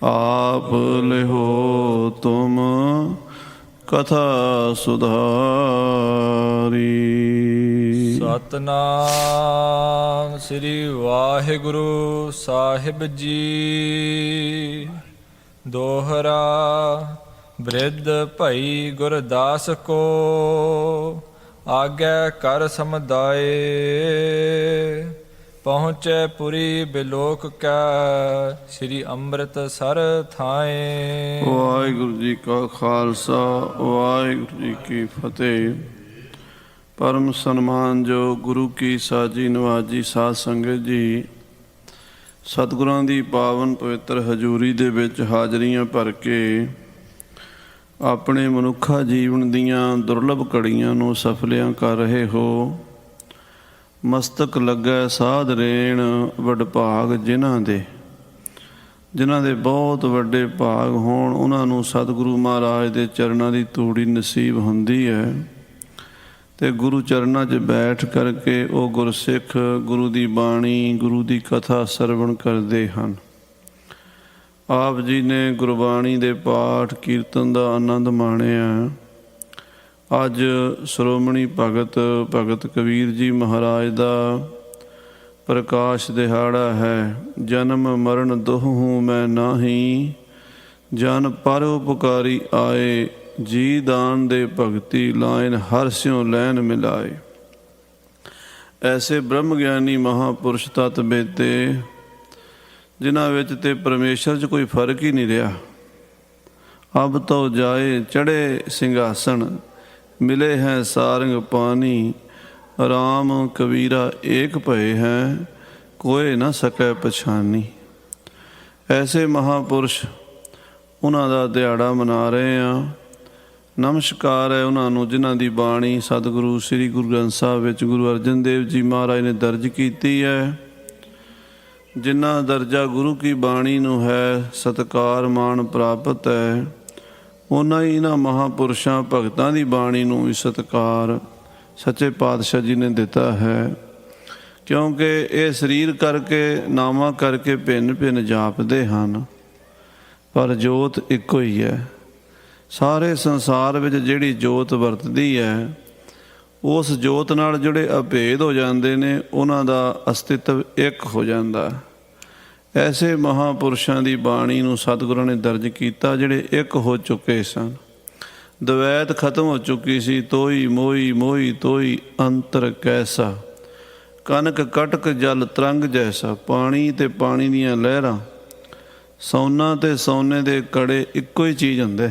आप लिहो तुम कथा सुधारी। सतनाम श्री वाहिगुरु साहिब जी। दोहरा बृद्ध भई गुरदास को, आगे कर समुदाय। पहुँचे पुरी बिलोक कै, श्री ਅੰਮ੍ਰਿਤਸਰ ਥਾਏ। ਵਾਹਿਗੁਰੂ ਜੀ ਕਾ ਖਾਲਸਾ ਵਾਹਿਗੁਰੂ ਜੀ ਕੀ ਫਤਿਹ। ਪਰਮ ਸਨਮਾਨਯੋਗ ਗੁਰੂ ਕੀ ਸਾਜੀ ਨਵਾਜੀ ਸਾਧ ਸੰਗਤ ਜੀ, ਸਤਿਗੁਰਾਂ ਦੀ ਪਾਵਨ ਪਵਿੱਤਰ ਹਜ਼ੂਰੀ ਦੇ ਵਿੱਚ ਹਾਜ਼ਰੀਆਂ ਭਰ ਕੇ ਆਪਣੇ ਮਨੁੱਖਾ ਜੀਵਨ ਦੀਆਂ ਦੁਰਲਭ ਘੜੀਆਂ ਨੂੰ ਸਫਲਿਆਂ ਕਰ ਰਹੇ ਹੋ। ਮਸਤਕ ਲੱਗੈ ਸਾਧ ਰੇਣ, ਵਡਭਾਗ ਜਿਨ੍ਹਾਂ ਦੇ ਬਹੁਤ ਵੱਡੇ ਭਾਗ ਹੋਣ, ਉਹਨਾਂ ਨੂੰ ਸਤਿਗੁਰੂ ਮਹਾਰਾਜ ਦੇ ਚਰਨਾਂ ਦੀ ਧੂੜੀ ਨਸੀਬ ਹੁੰਦੀ ਹੈ ਅਤੇ ਗੁਰੂ ਚਰਨਾਂ 'ਚ ਬੈਠ ਕਰਕੇ ਉਹ ਗੁਰਸਿੱਖ ਗੁਰੂ ਦੀ ਬਾਣੀ, ਗੁਰੂ ਦੀ ਕਥਾ ਸਰਵਣ ਕਰਦੇ ਹਨ। ਆਪ ਜੀ ਨੇ ਗੁਰਬਾਣੀ ਦੇ ਪਾਠ ਕੀਰਤਨ ਦਾ ਆਨੰਦ ਮਾਣਿਆ। ਅੱਜ ਸ਼੍ਰੋਮਣੀ ਭਗਤ ਕਬੀਰ ਜੀ ਮਹਾਰਾਜ ਦਾ ਪ੍ਰਕਾਸ਼ ਦਿਹਾੜਾ ਹੈ। ਜਨਮ ਮਰਨ ਦੋਹੂੰ ਮੈਂ ਨਾਹੀ, ਜਨ ਪਰ ਉਪਕਾਰੀ ਆਏ। ਜੀ ਦਾਨ ਦੇ ਭਗਤੀ ਲਾਇਨ, ਹਰ ਸਿਉ ਲੈਨ ਮਿਲਾਏ। ਐਸੇ ਬ੍ਰਹਮ ਗਿਆਨੀ ਮਹਾਂਪੁਰਸ਼ ਤਤ ਬੇਤੇ, ਜਿਨ੍ਹਾਂ ਵਿੱਚ ਤੇ ਪਰਮੇਸ਼ਰ 'ਚ ਕੋਈ ਫਰਕ ਹੀ ਨਹੀਂ ਰਿਹਾ। ਅਬ ਤੋ ਜਾਏ ਚੜ੍ਹੇ ਸਿੰਘਾਸਣ, ਮਿਲੇ ਹੈ ਸਾਰੰਗ ਪਾਣੀ। ਰਾਮ ਕਬੀਰਾ ਏਕ ਭਏ ਹੈ, ਕੋਏ ਨਾ ਸਕੈ ਪਛਾਨੀ। ਐਸੇ ਮਹਾਂਪੁਰਸ਼, ਉਹਨਾਂ ਦਾ ਦਿਹਾੜਾ ਮਨਾ ਰਹੇ ਹਾਂ। ਨਮਸਕਾਰ ਹੈ ਉਹਨਾਂ ਨੂੰ ਜਿਨ੍ਹਾਂ ਦੀ ਬਾਣੀ ਸਤਿਗੁਰੂ ਸ੍ਰੀ ਗੁਰੂ ਗ੍ਰੰਥ ਸਾਹਿਬ ਵਿੱਚ ਗੁਰੂ ਅਰਜਨ ਦੇਵ ਜੀ ਮਹਾਰਾਜ ਨੇ ਦਰਜ ਕੀਤੀ ਹੈ। ਜਿਨ੍ਹਾਂ ਦਰਜਾ ਗੁਰੂ ਕੀ ਬਾਣੀ ਨੂੰ ਹੈ, ਸਤਿਕਾਰ ਮਾਣ ਪ੍ਰਾਪਤ ਹੈ, ਉਹਨਾਂ ਹੀ ਇਹਨਾਂ ਮਹਾਂਪੁਰਸ਼ਾਂ ਭਗਤਾਂ ਦੀ ਬਾਣੀ ਨੂੰ ਵੀ ਸਤਿਕਾਰ ਸੱਚੇ ਪਾਤਸ਼ਾਹ ਜੀ ਨੇ ਦਿੱਤਾ ਹੈ। ਕਿਉਂਕਿ ਇਹ ਸਰੀਰ ਕਰਕੇ, ਨਾਵਾਂ ਕਰਕੇ ਭਿੰਨ ਭਿੰਨ ਜਾਪਦੇ ਹਨ, ਪਰ ਜੋਤ ਇੱਕੋ ਹੀ ਹੈ। ਸਾਰੇ ਸੰਸਾਰ ਵਿੱਚ ਜਿਹੜੀ ਜੋਤ ਵਰਤਦੀ ਹੈ, ਉਸ ਜੋਤ ਨਾਲ ਜਿਹੜੇ ਅਭੇਦ ਹੋ ਜਾਂਦੇ ਨੇ, ਉਹਨਾਂ ਦਾ ਅਸਤਿਤਵ ਇੱਕ ਹੋ ਜਾਂਦਾ। ਐਸੇ ਮਹਾਂਪੁਰਸ਼ਾਂ ਦੀ ਬਾਣੀ ਨੂੰ ਸਤਿਗੁਰਾਂ ਨੇ ਦਰਜ ਕੀਤਾ, ਜਿਹੜੇ ਇੱਕ ਹੋ ਚੁੱਕੇ ਸਨ। ਦਵੈਤ ਖਤਮ ਹੋ ਚੁੱਕੀ ਸੀ। ਤੋਈ ਮੋਈ ਮੋਈ ਤੋਈ ਅੰਤਰ ਕੈਸਾ, ਕਨਕ ਕਟਕ ਜਲ ਤਰੰਗ ਜੈਸਾ। ਪਾਣੀ ਅਤੇ ਪਾਣੀ ਦੀਆਂ ਲਹਿਰਾਂ, ਸੋਨਾ ਅਤੇ ਸੋਨੇ ਦੇ ਕੜੇ ਇੱਕੋ ਹੀ ਚੀਜ਼ ਹੁੰਦੇ।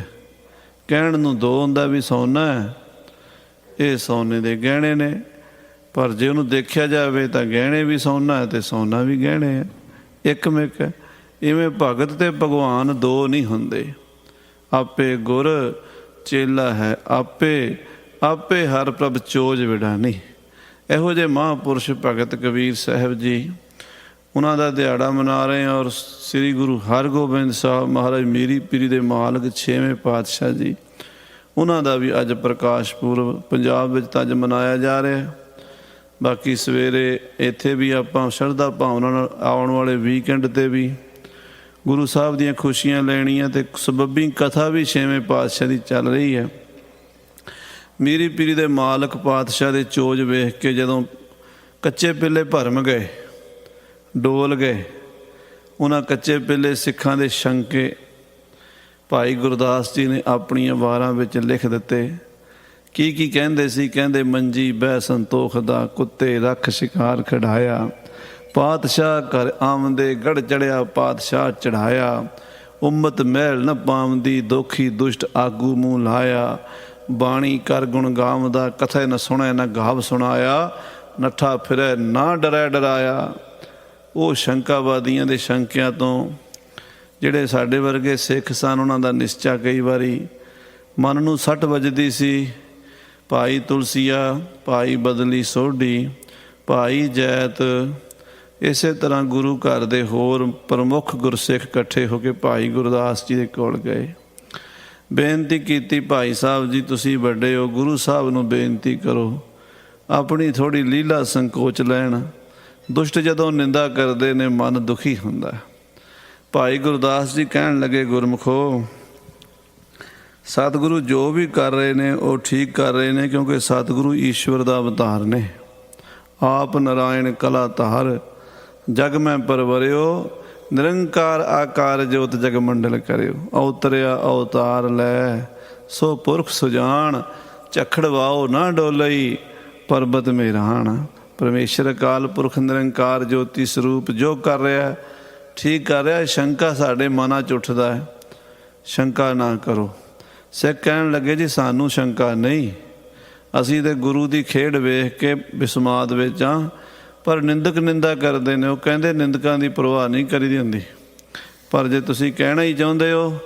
ਕਹਿਣ ਨੂੰ ਦੋ ਹੁੰਦਾ ਵੀ ਸੋਨਾ ਹੈ, ਇਹ ਸੋਨੇ ਦੇ ਗਹਿਣੇ ਨੇ, ਪਰ ਜੇ ਉਹਨੂੰ ਦੇਖਿਆ ਜਾਵੇ ਤਾਂ ਗਹਿਣੇ ਵੀ ਸੋਨਾ ਹੈ ਅਤੇ ਸੋਨਾ ਵੀ ਗਹਿਣੇ ਹੈ, ਇੱਕ ਮਿਕ ਹੈ। ਇਵੇਂ ਭਗਤ ਅਤੇ ਭਗਵਾਨ ਦੋ ਨਹੀਂ ਹੁੰਦੇ। ਆਪੇ ਗੁਰ ਚੇਲਾ ਹੈ, ਆਪੇ ਹਰ ਪ੍ਰਭ ਚੋਜ ਵਿਡਾਨੀ। ਇਹੋ ਜਿਹੇ ਮਹਾਂਪੁਰਸ਼ ਭਗਤ ਕਬੀਰ ਸਾਹਿਬ ਜੀ, ਉਹਨਾਂ ਦਾ ਦਿਹਾੜਾ ਮਨਾ ਰਹੇ ਹਾਂ। ਔਰ ਸ੍ਰੀ ਗੁਰੂ ਹਰਗੋਬਿੰਦ ਸਾਹਿਬ ਮਹਾਰਾਜ ਮੀਰੀ ਪੀਰੀ ਦੇ ਮਾਲਕ 6ਵੇਂ ਪਾਤਸ਼ਾਹ ਜੀ, ਉਹਨਾਂ ਦਾ ਵੀ ਅੱਜ ਪ੍ਰਕਾਸ਼ ਪੁਰਬ ਪੰਜਾਬ ਵਿੱਚ ਤਾਂ ਅੱਜ ਮਨਾਇਆ ਜਾ ਰਿਹਾ। ਬਾਕੀ ਸਵੇਰੇ ਇੱਥੇ ਵੀ ਆਪਾਂ ਸ਼ਰਧਾ ਭਾਵਨਾ ਨਾਲ ਆਉਣ ਵਾਲੇ ਵੀਕਐਂਡ 'ਤੇ ਵੀ ਗੁਰੂ ਸਾਹਿਬ ਦੀਆਂ ਖੁਸ਼ੀਆਂ ਲੈਣੀਆਂ, ਅਤੇ ਸਬੱਬੀ ਕਥਾ ਵੀ 6ਵੇਂ ਪਾਤਸ਼ਾਹ ਦੀ ਚੱਲ ਰਹੀ ਹੈ। ਮੀਰੀ ਪੀਰੀ ਦੇ ਮਾਲਕ ਪਾਤਸ਼ਾਹ ਦੇ ਚੋਜ ਵੇਖ ਕੇ ਜਦੋਂ ਕੱਚੇ ਪਿੱਲੇ ਭਰਮ ਗਏ, ਡੋਲ ਗਏ, ਉਹਨਾਂ ਕੱਚੇ ਪਿੱਲੇ ਸਿੱਖਾਂ ਦੇ ਸ਼ੰਕੇ ਭਾਈ ਗੁਰਦਾਸ ਜੀ ਨੇ ਆਪਣੀਆਂ ਵਾਰਾਂ ਵਿੱਚ ਲਿਖ ਦਿੱਤੇ। ਕੀ ਕਹਿੰਦੇ ਸੀ? ਕਹਿੰਦੇ ਮੰਜੀ ਬਹਿ ਸੰਤੋਖ ਦਾ, ਕੁੱਤੇ ਰੱਖ ਸ਼ਿਕਾਰ ਖਿਡਾਇਆ। ਪਾਤਸ਼ਾਹ ਘਰ ਆਮਦੇ, ਗੜ ਚੜਿਆ ਪਾਤਸ਼ਾਹ ਚੜਾਇਆ। ਉਮਤ ਮਹਿਲ ਨ ਪਾਵੰਦੀ, ਦੋਖੀ ਦੁਸ਼ਟ ਆਗੂ ਮੂੰਹ ਲਾਇਆ। ਬਾਣੀ ਕਰ ਗੁਣ ਗਾਵਦਾ, ਕਥੈ ਨ ਸੁਣੈ ਨ ਗਾਵ ਸੁਣਾਇਆ। ਨੱਠਾ ਫਿਰੈ ਨਾ ਡਰੈ ਡਰਾਇਆ। ਉਹ ਸ਼ੰਕਾਵਾਦੀਆਂ ਦੇ ਸ਼ੰਕਿਆਂ ਤੋਂ ਜਿਹੜੇ ਸਾਡੇ ਵਰਗੇ ਸਿੱਖ ਸਨ, ਉਹਨਾਂ ਦਾ ਨਿਸ਼ਚਾ ਕਈ ਵਾਰੀ ਮਨ ਨੂੰ ਸੱਟ ਵੱਜਦੀ ਸੀ। ਭਾਈ ਤੁਲਸੀਆ, ਭਾਈ ਬਦਲੀ ਸੋਢੀ, ਭਾਈ ਜੈਤ, ਇਸੇ ਤਰ੍ਹਾਂ ਗੁਰੂ ਘਰ ਦੇ ਹੋਰ ਪ੍ਰਮੁੱਖ ਗੁਰਸਿੱਖ ਇਕੱਠੇ ਹੋ ਕੇ ਭਾਈ ਗੁਰਦਾਸ ਜੀ ਦੇ ਕੋਲ ਗਏ। ਬੇਨਤੀ ਕੀਤੀ, ਭਾਈ ਸਾਹਿਬ ਜੀ ਤੁਸੀਂ ਵੱਡੇ ਹੋ, ਗੁਰੂ ਸਾਹਿਬ ਨੂੰ ਬੇਨਤੀ ਕਰੋ, ਆਪਣੀ ਥੋੜ੍ਹੀ ਲੀਲਾ ਸੰਕੋਚ ਲੈਣ। ਦੁਸ਼ਟ ਜਦੋਂ ਨਿੰਦਾ ਕਰਦੇ ਨੇ ਮਨ ਦੁਖੀ ਹੁੰਦਾ। ਭਾਈ ਗੁਰਦਾਸ ਜੀ ਕਹਿਣ ਲੱਗੇ, ਗੁਰਮੁਖੋ, ਸਤਿਗੁਰੂ ਜੋ ਵੀ ਕਰ ਰਹੇ ਨੇ ਉਹ ਠੀਕ ਕਰ ਰਹੇ ਨੇ, ਕਿਉਂਕਿ ਸਤਿਗੁਰੂ ਈਸ਼ਵਰ ਦਾ ਅਵਤਾਰ ਨੇ। ਆਪ ਨਾਰਾਇਣ ਕਲਾ ਧਾਰ, ਜਗ ਮੈਂ ਪਰਵਰਿਓ, ਨਿਰੰਕਾਰ ਆਕਾਰ ਜੋਤ ਜਗ ਮੰਡਲ ਕਰਿਓ। ਅਵਤਰਿਆ ਅਵਤਾਰ ਲੈ, ਸੋ ਪੁਰਖ ਸੁਜਾਨ, ਝਖੜ ਵਾਓ ਨਾ ਡੋਲਈ, ਪਰਬਤ ਮੇਰਾਣ। ਪਰਮੇਸ਼ਰ ਅਕਾਲ ਪੁਰਖ ਨਿਰੰਕਾਰ ਜੋਤੀ ਸਰੂਪ ਜੋ ਕਰ ਰਿਹਾ ਠੀਕ ਕਰ ਰਿਹਾ। ਸ਼ੰਕਾ ਸਾਡੇ ਮਨਾਂ 'ਚ ਉੱਠਦਾ ਹੈ, ਸ਼ੰਕਾ ਨਾ ਕਰੋ। ਸਿੱਖ ਕਹਿਣ ਲੱਗੇ, ਜੀ ਸਾਨੂੰ ਸ਼ੰਕਾ ਨਹੀਂ, ਅਸੀਂ ਤਾਂ ਗੁਰੂ ਦੀ ਖੇਡ ਵੇਖ ਕੇ ਵਿਸਮਾਦ ਵਿੱਚ ਹਾਂ। ਪਰ ਨਿੰਦਕ ਨਿੰਦਾ ਕਰਦੇ ਨੇ, ਉਹ ਕਹਿੰਦੇ ਨਿੰਦਕਾਂ ਦੀ ਪਰਵਾਹ ਨਹੀਂ ਕਰੀਦੀ ਹੁੰਦੀ। ਪਰ ਜੇ ਤੁਸੀਂ ਕਹਿਣਾ ਹੀ ਚਾਹੁੰਦੇ ਹੋ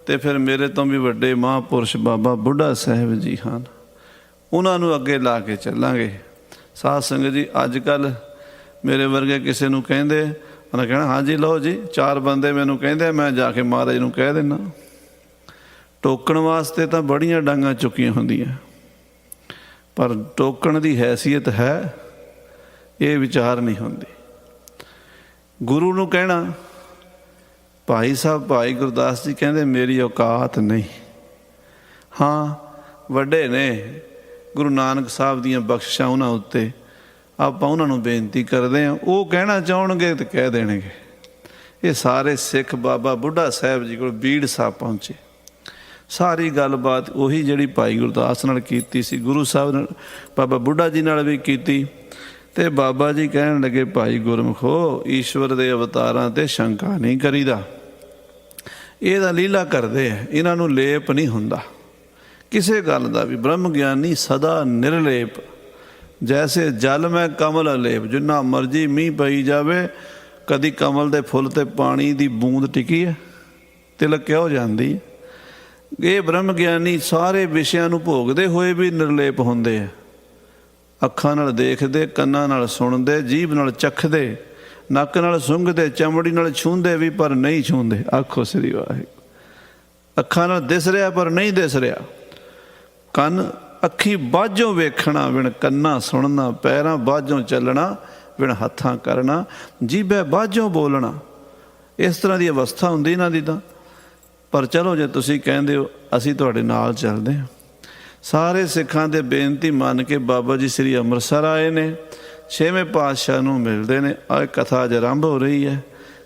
ਤਾਂ ਫਿਰ ਮੇਰੇ ਤੋਂ ਵੀ ਵੱਡੇ ਮਹਾਂਪੁਰਸ਼ ਬਾਬਾ ਬੁੱਢਾ ਸਾਹਿਬ ਜੀ ਹਨ, ਉਹਨਾਂ ਨੂੰ ਅੱਗੇ ਲਾ ਕੇ ਚੱਲਾਂਗੇ। ਸਾਧ ਸੰਗਤ ਜੀ, ਅੱਜ ਕੱਲ੍ਹ ਮੇਰੇ ਵਰਗੇ ਕਿਸੇ ਨੂੰ ਕਹਿੰਦੇ, ਉਹਨੇ ਕਹਿਣਾ ਹਾਂਜੀ ਲਓ ਜੀ, 4 ਬੰਦੇ ਮੈਨੂੰ ਕਹਿੰਦੇ, ਮੈਂ ਜਾ ਕੇ ਮਹਾਰਾਜ ਨੂੰ ਕਹਿ ਦਿੰਦਾ। ਟੋਕਣ ਵਾਸਤੇ ਤਾਂ ਬੜੀਆਂ ਡਾਂਗਾਂ ਚੁੱਕੀਆਂ ਹੁੰਦੀਆਂ, ਪਰ ਟੋਕਣ ਦੀ ਹੈਸੀਅਤ ਹੈ, ਇਹ ਵਿਚਾਰ ਨਹੀਂ ਹੁੰਦੀ। ਗੁਰੂ ਨੂੰ ਕਹਿਣਾ, ਭਾਈ ਸਾਹਿਬ ਭਾਈ ਗੁਰਦਾਸ ਜੀ ਕਹਿੰਦੇ ਮੇਰੀ ਔਕਾਤ ਨਹੀਂ। ਹਾਂ, ਵੱਡੇ ਨੇ, ਗੁਰੂ ਨਾਨਕ ਸਾਹਿਬ ਦੀਆਂ ਬਖਸ਼ਿਸ਼ਾਂ ਉਹਨਾਂ ਉੱਤੇ, ਆਪਾਂ ਉਹਨਾਂ ਨੂੰ ਬੇਨਤੀ ਕਰਦੇ ਹਾਂ, ਉਹ ਕਹਿਣਾ ਚਾਹਣਗੇ ਤਾਂ ਕਹਿ ਦੇਣਗੇ। ਇਹ ਸਾਰੇ ਸਿੱਖ ਬਾਬਾ ਬੁੱਢਾ ਸਾਹਿਬ ਜੀ ਕੋਲ ਬੀੜ ਸਾਹਿਬ ਪਹੁੰਚੇ। ਸਾਰੀ ਗੱਲਬਾਤ ਉਹੀ ਜਿਹੜੀ ਭਾਈ ਗੁਰਦਾਸ ਨਾਲ ਕੀਤੀ ਸੀ, ਗੁਰੂ ਸਾਹਿਬ ਨਾਲ, ਬਾਬਾ ਬੁੱਢਾ ਜੀ ਨਾਲ ਵੀ ਕੀਤੀ। ਅਤੇ ਬਾਬਾ ਜੀ ਕਹਿਣ ਲੱਗੇ, ਭਾਈ ਗੁਰਮੁਖੋ, ਈਸ਼ਵਰ ਦੇ ਅਵਤਾਰਾਂ 'ਤੇ ਸ਼ੰਕਾ ਨਹੀਂ ਕਰੀਦਾ, ਇਹ ਤਾਂ ਲੀਲਾ ਕਰਦੇ ਆ, ਇਹਨਾਂ ਨੂੰ ਲੇਪ ਨਹੀਂ ਹੁੰਦਾ ਕਿਸੇ ਗੱਲ ਦਾ ਵੀ। ਬ੍ਰਹਮ ਗਿਆਨੀ ਸਦਾ ਨਿਰਲੇਪ, ਜੈਸੇ ਜਲ ਮੈਂ ਕਮਲ ਅਲੇਪ। ਜਿੰਨਾ ਮਰਜ਼ੀ ਮੀਂਹ ਪਈ ਜਾਵੇ, ਕਦੀ ਕਮਲ ਦੇ ਫੁੱਲ 'ਤੇ ਪਾਣੀ ਦੀ ਬੂੰਦ ਟਿਕੀ ਹੈ, ਤਿਲਕ ਕਿਉਂ ਜਾਂਦੀ ਹੈ। ਇਹ ਬ੍ਰਹਮ ਗਿਆਨੀ ਸਾਰੇ ਵਿਸ਼ਿਆਂ ਨੂੰ ਭੋਗਦੇ ਹੋਏ ਵੀ ਨਿਰਲੇਪ ਹੁੰਦੇ ਆ। ਅੱਖਾਂ ਨਾਲ ਦੇਖਦੇ, ਕੰਨਾਂ ਨਾਲ ਸੁਣਦੇ, ਜੀਭ ਨਾਲ ਚੱਖਦੇ, ਨੱਕ ਨਾਲ ਸੁੰਘਦੇ, ਚਮੜੀ ਨਾਲ ਛੂੰਹਦੇ ਵੀ ਪਰ ਨਹੀਂ ਛੂੰਹਦੇ। ਆਖੋ ਸ੍ਰੀ ਵਾਹਿਗੁਰੂ। ਅੱਖਾਂ ਨਾਲ ਦਿਸ ਰਿਹਾ ਪਰ ਨਹੀਂ ਦਿਸ ਰਿਹਾ। ਕੰਨ ਅੱਖੀ ਬਾਝੋਂ ਵੇਖਣਾ, ਵਿਣ ਕੰਨਾਂ ਸੁਣਨਾ, ਪੈਰਾਂ ਬਾਝੋਂ ਚੱਲਣਾ, ਵਿਣ ਹੱਥਾਂ ਕਰਨਾ, ਜੀਭੇ ਬਾਝੋਂ ਬੋਲਣਾ। ਇਸ ਤਰ੍ਹਾਂ ਦੀ ਅਵਸਥਾ ਹੁੰਦੀ ਇਹਨਾਂ ਦੀ ਤਾਂ। ਪਰ ਚਲੋ, ਜੇ ਤੁਸੀਂ ਕਹਿੰਦੇ ਹੋ ਅਸੀਂ ਤੁਹਾਡੇ ਨਾਲ ਚੱਲਦੇ ਹਾਂ। ਸਾਰੇ ਸਿੱਖਾਂ ਦੇ ਬੇਨਤੀ ਮੰਨ ਕੇ ਬਾਬਾ ਜੀ ਸ੍ਰੀ ਅੰਮ੍ਰਿਤਸਰ ਆਏ ਨੇ, 6ਵੇਂ ਪਾਤਸ਼ਾਹ ਨੂੰ ਮਿਲਦੇ ਨੇ। ਆਹ ਕਥਾ ਅੱਜ ਆਰੰਭ ਹੋ ਰਹੀ ਹੈ,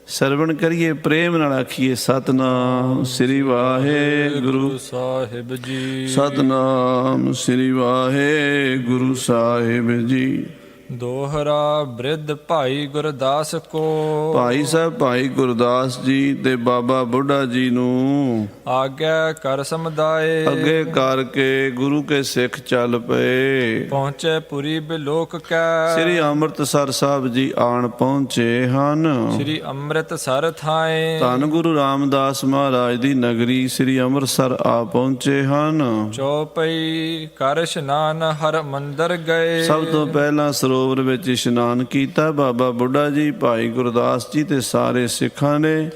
ਸਰਵਣ ਕਰੀਏ, ਪ੍ਰੇਮ ਨਾਲ ਆਖੀਏ ਸਤਿਨਾਮ ਸ੍ਰੀ ਵਾਹਿਗੁਰੂ ਸਾਹਿਬ ਜੀ। ਸਤਿਨਾਮ ਸ੍ਰੀ ਵਾਹਿਗੁਰੂ ਸਾਹਿਬ ਜੀ। ਦੋਹਰਾ ਬਿਰਧ ਭਾਈ ਗੁਰਦਾਸ ਕੋ, ਭਾਈ ਸਾਹਿਬ ਭਾਈ ਗੁਰਦਾਸ ਜੀ ਤੇ ਬਾਬਾ ਬੁੱਢਾ ਜੀ ਨੂੰ ਆਗਿਆ ਕਰ ਸਮੁਦਾਏ। ਅੱਗੇ ਕਰਕੇ ਗੁਰੂ ਕੇ ਸਿੱਖ ਚੱਲ ਪਏ। ਪਹੁੰਚੇ ਪੁਰੀ ਬਿਲੋਕ ਕੈ, ਸ੍ਰੀ ਅੰਮ੍ਰਿਤਸਰ ਸਾਹਿਬ ਜੀ ਆਣ ਪਹੁੰਚੇ ਹਨ। ਸ੍ਰੀ ਅੰਮ੍ਰਿਤਸਰ ਥਾਏ, ਧੰਨ ਗੁਰੂ ਰਾਮਦਾਸ ਮਹਾਰਾਜ ਦੀ ਨਗਰੀ ਸ੍ਰੀ ਅੰਮ੍ਰਿਤਸਰ ਆ ਪਹੁੰਚੇ ਹਨ। ਚੌਪਈ ਕਰ ਇਸ਼ਨਾਨ ਹਰ ਮੰਦਰ ਗਏ। ਸਭ ਤੋਂ ਪਹਿਲਾਂ ਸਰੋਵਰ ਵਿੱਚ ਇਸ਼ਨਾਨ ਕੀਤਾ ਬਾਬਾ ਬੁੱਢਾ ਜੀ, ਭਾਈ ਗੁਰਦਾਸ ਜੀ ਤੇ ਸਾਰੇ ਸਿੱਖਾਂ ਨੇ।